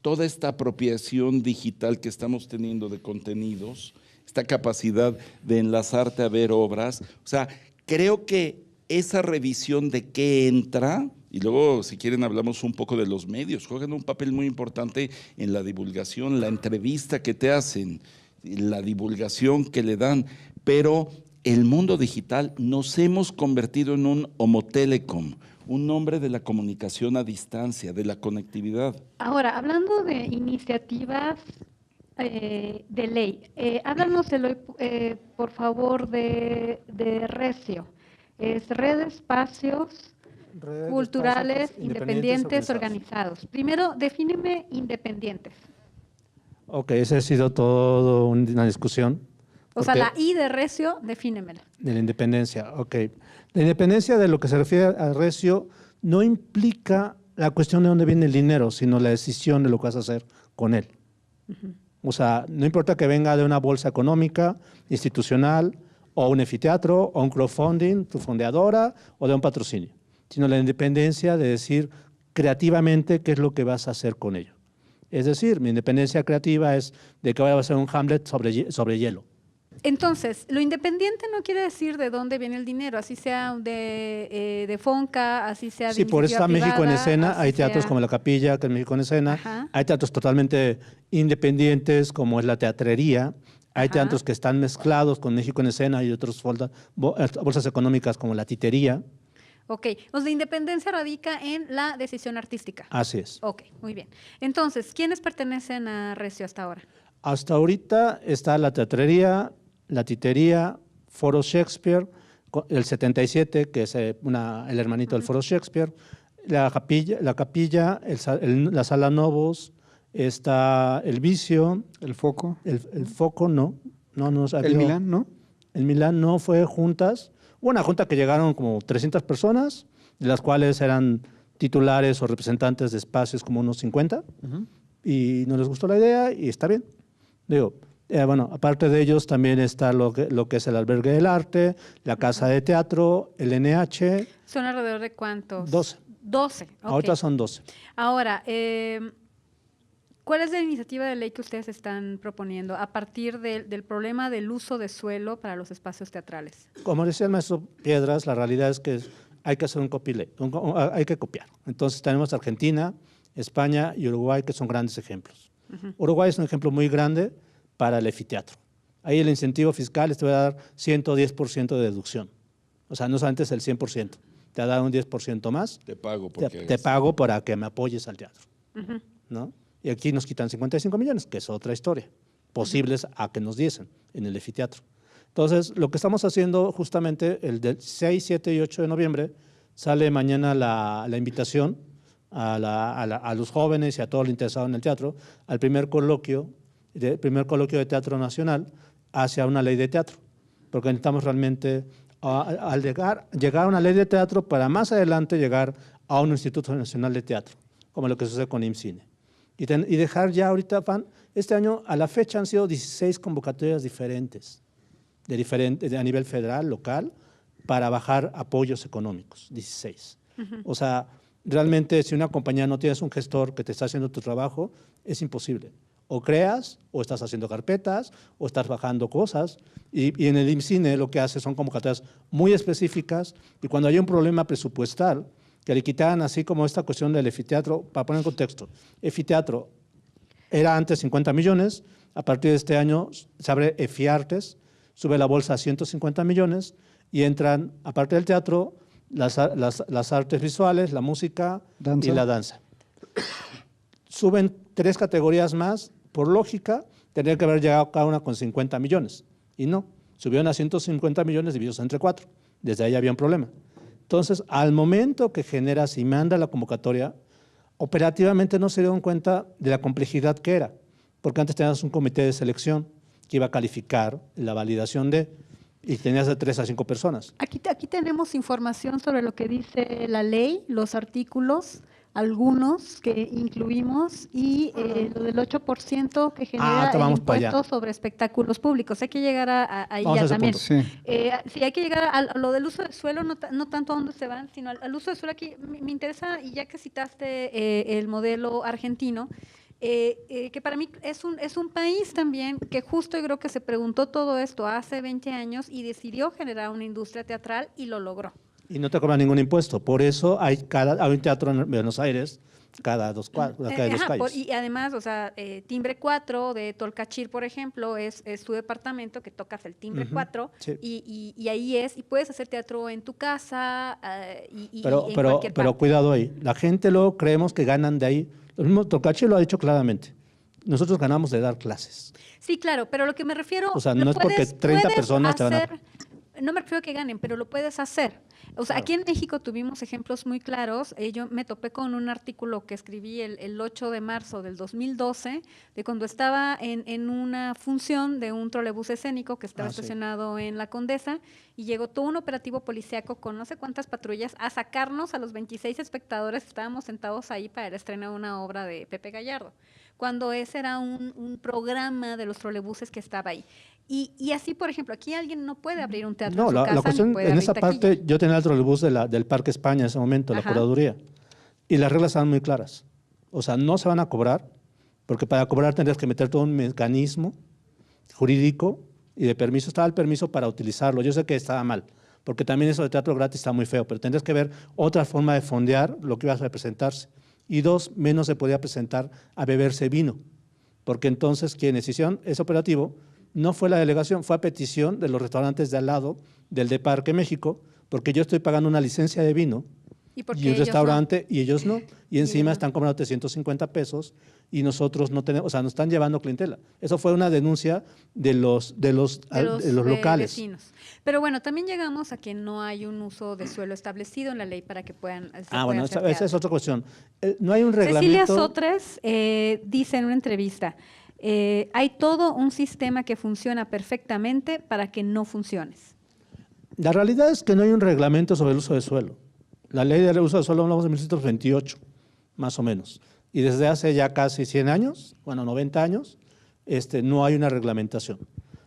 toda esta apropiación digital que estamos teniendo de contenidos, esta capacidad de enlazarte a ver obras, o sea, creo que esa revisión de qué entra, y luego si quieren hablamos un poco de los medios, juegan un papel muy importante en la divulgación, la entrevista que te hacen, la divulgación que le dan, pero el mundo digital nos hemos convertido en un Homo Telecom, un nombre de la comunicación a distancia, de la conectividad. Ahora, hablando de iniciativas de ley, háblanos, por favor, de Recio. Es Red de Espacios Culturales Independientes Organizados. Primero, defíneme independientes. Ok, esa ha sido toda una discusión. O sea, la I de Recio, defínemela. De la independencia, ok. La independencia de lo que se refiere a Recio no implica la cuestión de dónde viene el dinero, sino la decisión de lo que vas a hacer con él. O sea, no importa que venga de una bolsa económica, institucional, o un anfiteatro, o un crowdfunding, tu fondeadora, o de un patrocinio, sino la independencia de decir creativamente qué es lo que vas a hacer con ello. Es decir, mi independencia creativa es de que voy a hacer un Hamlet sobre hielo. Entonces, lo independiente no quiere decir de dónde viene el dinero, así sea de Fonca, así sea de Sí, por eso está iniciativa México en privada, Escena, hay teatros sea... como La Capilla, que es México en Escena, Ajá. hay teatros totalmente independientes como es La Teatrería, hay teatros que están mezclados con México en Escena y otras bolsas económicas como La Titería. Ok, pues la independencia radica en la decisión artística. Así es. Ok, muy bien. Entonces, ¿quiénes pertenecen a Recio hasta ahora? Hasta ahorita está La Teatrería, La Titería, Foro Shakespeare, el 77, que es el hermanito del Foro Shakespeare, la capilla, la Sala Novos, está El Vicio. El Foco. El Foco no. El Milán, ¿no? El Milán no, fue juntas. Hubo una junta que llegaron como 300 personas, de las cuales eran titulares o representantes de espacios como unos 50, y no les gustó la idea y está bien. Digo, bueno, aparte de ellos también está lo que es el Albergue del Arte, la Casa de Teatro, el NH. ¿Son alrededor de cuántos? 12. 12, ok. Ahorita son 12. Ahora, ¿cuál es la iniciativa de ley que ustedes están proponiendo a partir del problema del uso de suelo para los espacios teatrales? Como decía el maestro Piedras, la realidad es que hay que hacer un copylate, hay que copiar. Entonces tenemos Argentina, España y Uruguay, que son grandes ejemplos. Uruguay es un ejemplo muy grande para el anfiteatro. Ahí el incentivo fiscal te va a dar 110% de deducción. O sea, no solamente es el 100%, te va a dar un 10% más. Te pago te pago para que me apoyes al teatro. ¿No? Y aquí nos quitan 55 millones, que es otra historia, posibles a que nos diesen en el anfiteatro. Entonces, lo que estamos haciendo justamente el del 6, 7 y 8 de noviembre, sale mañana la invitación a los jóvenes y a todo el interesado en el teatro, al primer coloquio de Teatro Nacional hacia una ley de teatro, porque necesitamos realmente al llegar a una ley de teatro para más adelante llegar a un Instituto Nacional de Teatro, como lo que sucede con IMCINE. Y dejar ya ahorita, este año a la fecha han sido 16 convocatorias diferentes, a nivel federal, local, para bajar apoyos económicos, 16. O sea, realmente si una compañía no tienes un gestor que te está haciendo tu trabajo, es imposible. O creas, o estás haciendo carpetas, o estás bajando cosas. Y en el IMCINE lo que hace son convocatorias muy específicas, y cuando hay un problema presupuestal, que le quitaran así como esta cuestión del anfiteatro, para poner en contexto, anfiteatro era antes 50 millones, a partir de este año se abre EFIARTES, sube la bolsa a 150 millones y entran, aparte del teatro, las artes visuales, la música y la danza. Suben 3 categorías más, por lógica, tendría que haber llegado cada una con 50 millones. Y no, subieron a 150 millones divididos entre 4. Desde ahí había un problema. Entonces, al momento que generas y manda la convocatoria, operativamente no se dieron cuenta de la complejidad que era, porque antes tenías un comité de selección que iba a calificar la validación y tenías de 3 a 5 personas. Aquí tenemos información sobre lo que dice la ley, los artículos, algunos que incluimos y lo del 8% que genera el impuesto sobre espectáculos públicos. Hay que llegar ahí ya también. Sí, hay que llegar a lo del uso de suelo, no tanto a dónde se van, sino al uso de suelo. Aquí me interesa, y ya que citaste el modelo argentino, que para mí es un país también que justo yo creo que se preguntó todo esto hace 20 años y decidió generar una industria teatral y lo logró. Y no te cobran ningún impuesto. Por eso hay un teatro en Buenos Aires cada 2 calles. Y además, o sea, Timbre 4 de Tolcachir, por ejemplo, es tu departamento que tocas el timbre 4 sí. y ahí y puedes hacer teatro en tu casa en cualquier parte. Pero cuidado ahí. La gente luego creemos que ganan de ahí. Lo mismo Tolcachir lo ha dicho claramente. Nosotros ganamos de dar clases. Sí, claro, pero lo que me refiero... O sea, no es porque 30 personas te van a... No me refiero a que ganen, pero lo puedes hacer. O sea, claro. Aquí en México tuvimos ejemplos muy claros. Yo me topé con un artículo que escribí el 8 de marzo del 2012, de cuando estaba en una función de un trolebús escénico que estaba estacionado en La Condesa, y llegó todo un operativo policíaco con no sé cuántas patrullas a sacarnos a los 26 espectadores que estábamos sentados ahí para el estreno de una obra de Pepe Gallardo, cuando ese era un programa de los trolebuses que estaba ahí. Y así, por ejemplo, aquí alguien no puede abrir un teatro en su casa. La cuestión, en esa parte, yo tenía el trolebús del Parque España en ese momento, la curaduría, y las reglas estaban muy claras. O sea, no se van a cobrar, porque para cobrar tendrías que meter todo un mecanismo jurídico y de permiso. Estaba el permiso para utilizarlo. Yo sé que estaba mal, porque también eso de teatro gratis está muy feo, pero tendrías que ver otra forma de fondear lo que iba a representarse. Y 2, menos se podía presentar a beberse vino, porque entonces quienes hicieron ese operativo no fue la delegación, fue a petición de los restaurantes de al lado del de Parque México, porque yo estoy pagando una licencia de vino y un restaurante y ellos no. Y encima están cobrando 350 pesos y nosotros no tenemos, o sea, nos están llevando clientela. Eso fue una denuncia de los locales. Vecinos. Pero bueno, también llegamos a que no hay un uso de suelo establecido en la ley para que puedan bueno, esa es otra cuestión. No hay un reglamento. Cecilia Sotres dice en una entrevista, hay todo un sistema que funciona perfectamente para que no funciones. La realidad es que no hay un reglamento sobre el uso de suelo. La ley de uso de suelo hablamos de 1928, más o menos. Y desde hace ya casi 100 años, bueno, 90 años, no hay una reglamentación.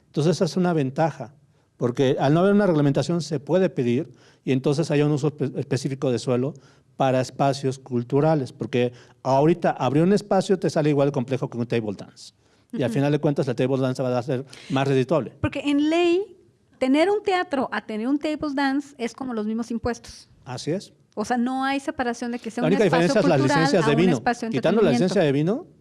Entonces, esa es una ventaja, porque al no haber una reglamentación se puede pedir y entonces hay un uso específico de suelo para espacios culturales, porque ahorita abrir un espacio te sale igual de complejo que un table dance. Y al final de cuentas, el table dance va a ser más redituable. Porque en ley, tener un teatro a tener un table dance es como los mismos impuestos. Así es. O sea, no hay separación de que sea La un única espacio diferencia es las cultural licencias a de un vino. espacio de Quitando la licencia entretenimiento. de vino,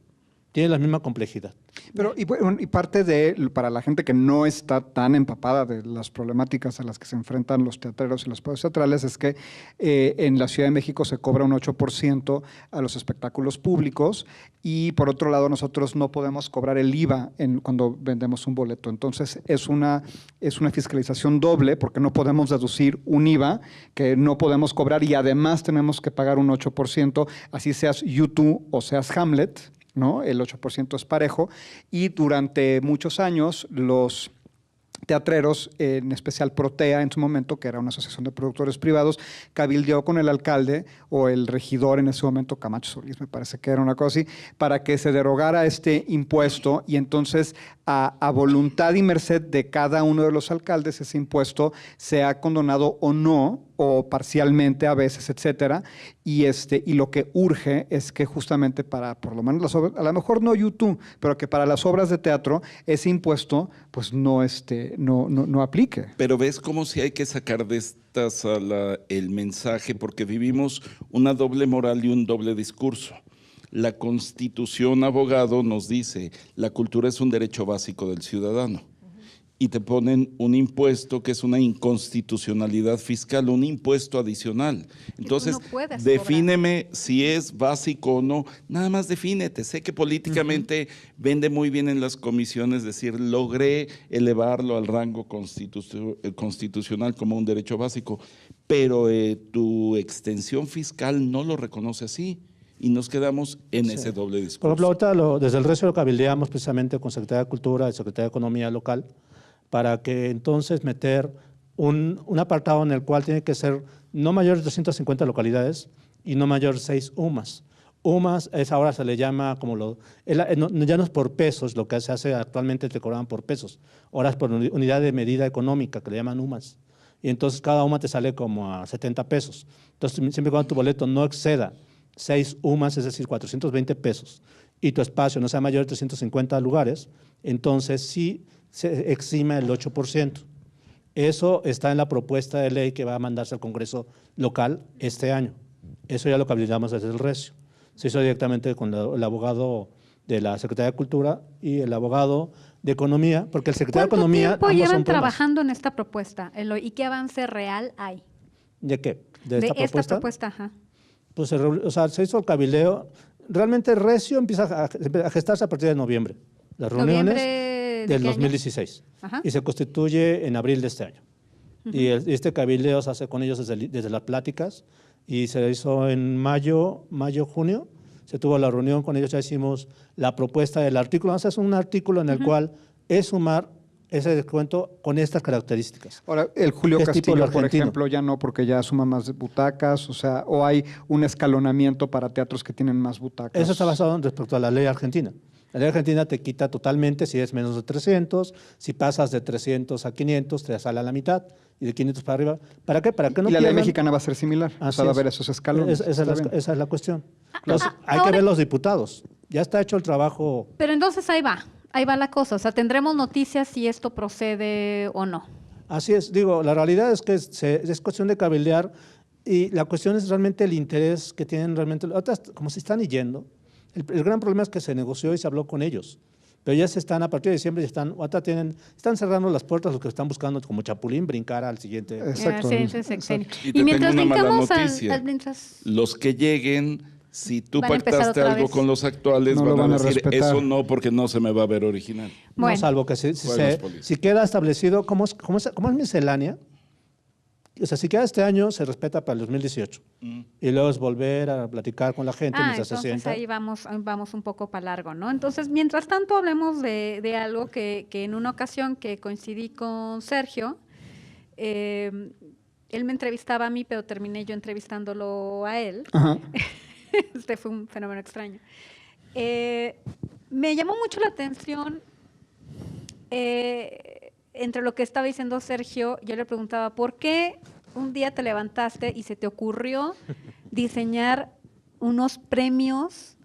tiene la misma complejidad. Pero, y parte de, para la gente que no está tan empapada de las problemáticas a las que se enfrentan los teatreros y los espacios teatrales, es que en la Ciudad de México se cobra un 8% a los espectáculos públicos y por otro lado nosotros no podemos cobrar el IVA cuando vendemos un boleto. Entonces es una fiscalización doble porque no podemos deducir un IVA que no podemos cobrar y además tenemos que pagar un 8%, así seas U2 o seas Hamlet, ¿no? El 8% es parejo y durante muchos años los teatreros, en especial Protea en su momento, que era una asociación de productores privados, cabildeó con el alcalde o el regidor en ese momento, Camacho Solís, me parece que era una cosa así, para que se derogara este impuesto y entonces a voluntad y merced de cada uno de los alcaldes ese impuesto sea condonado o no, o parcialmente a veces, etcétera, y lo que urge es que justamente para, por lo menos las obras, a lo mejor no YouTube, pero que para las obras de teatro ese impuesto pues no aplique. Pero ves cómo si hay que sacar de esta sala el mensaje, porque vivimos una doble moral y un doble discurso. La Constitución, abogado, nos dice, la cultura es un derecho básico del ciudadano. Y te ponen un impuesto que es una inconstitucionalidad fiscal, un impuesto adicional. Entonces, no puedes defíneme si es básico o no. Nada más defínete. Sé que políticamente vende muy bien en las comisiones decir, logré elevarlo al rango constitucional como un derecho básico, pero tu extensión fiscal no lo reconoce así. Y nos quedamos en ese doble discurso. Por ejemplo, ahorita desde el resto lo cabildeamos precisamente con Secretaría de Cultura y Secretaría de Economía local para que entonces meter un apartado en el cual tiene que ser no mayor de 250 localidades y no mayor de 6 UMAS. UMAS ahora se le llama ya no es por pesos, lo que se hace actualmente te cobraban por pesos, ahora es por unidad de medida económica que le llaman UMAS. Y entonces cada UMA te sale como a 70 pesos. Entonces siempre y cuando tu boleto no exceda 6 UMAS, es decir, 420 pesos, y tu espacio no sea mayor de 350 lugares, entonces sí se exime el 8%. Eso está en la propuesta de ley que va a mandarse al Congreso local este año. Eso ya lo cabildeamos desde el recio. Se hizo directamente con el abogado de la Secretaría de Cultura y el abogado de Economía, porque el secretario de Economía… ¿Cuánto tiempo llevan son primas. trabajando en esta propuesta, Eloy? ¿Y qué avance real hay? ¿De qué? ¿De esta propuesta? propuesta, ajá. Pues se hizo el cabildeo. Realmente el recio empieza a gestarse a partir de noviembre. Las reuniones del 2016. Y se constituye en abril de este año. Y este cabildeo se hace con ellos desde las pláticas y se hizo en mayo, junio. Se tuvo la reunión con ellos, ya hicimos la propuesta del artículo. Vamos a hacer un artículo en el cual es sumar ese descuento con estas características. Ahora, el Julio Castillo, por ejemplo, ya no, porque ya suma más butacas, o hay un escalonamiento para teatros que tienen más butacas. Eso está basado respecto a la ley argentina. La ley argentina te quita totalmente si es menos de 300, si pasas de 300 a 500 te sale a la mitad y de 500 para arriba. ¿Para qué? Para que no y la ley pierdan. mexicana va a ser similar, va a haber esos escalones. Esa es la cuestión. Entonces, hay que ver los diputados. Ya está hecho el trabajo. Pero entonces ahí va la cosa. O sea, tendremos noticias si esto procede o no. Así es. Digo, la realidad es que es cuestión de cabildear y la cuestión es realmente el interés que tienen realmente. Otras, como se están yendo, el gran problema es que se negoció y se habló con ellos. Pero ya se están, a partir de diciembre, están cerrando las puertas los que están buscando como chapulín brincar al siguiente. Exacto. Y mientras brincamos los que lleguen, si tú pactaste algo con los actuales, no van a decir, respetar. eso no, porque no se me va a ver original. No, salvo que si queda establecido, ¿cómo es miscelánea? O sea, si queda este año, se respeta para el 2018. Y luego es volver a platicar con la gente mientras se sienta. Ahí vamos un poco para largo, ¿no? Entonces, mientras tanto, hablemos de algo que en una ocasión que coincidí con Sergio, él me entrevistaba a mí, pero terminé yo entrevistándolo a él. Ajá. Fue un fenómeno extraño. Me llamó mucho la atención entre lo que estaba diciendo Sergio. Yo le preguntaba, ¿por qué un día te levantaste y se te ocurrió diseñar unos premios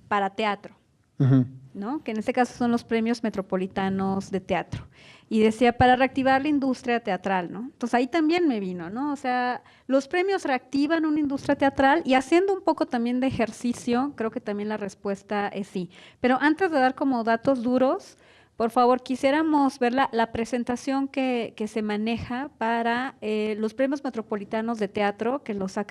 para teatro? Ujú. ¿No? Que en este caso son los premios metropolitanos de teatro. Y decía, para reactivar la industria teatral, ¿no? Entonces ahí también me vino, ¿no? O sea, los premios reactivan una industria teatral, y haciendo un poco también de ejercicio, creo que también la respuesta es sí. Pero antes de dar como datos duros, por favor, quisiéramos ver la presentación que se maneja para los premios metropolitanos de teatro, que los ha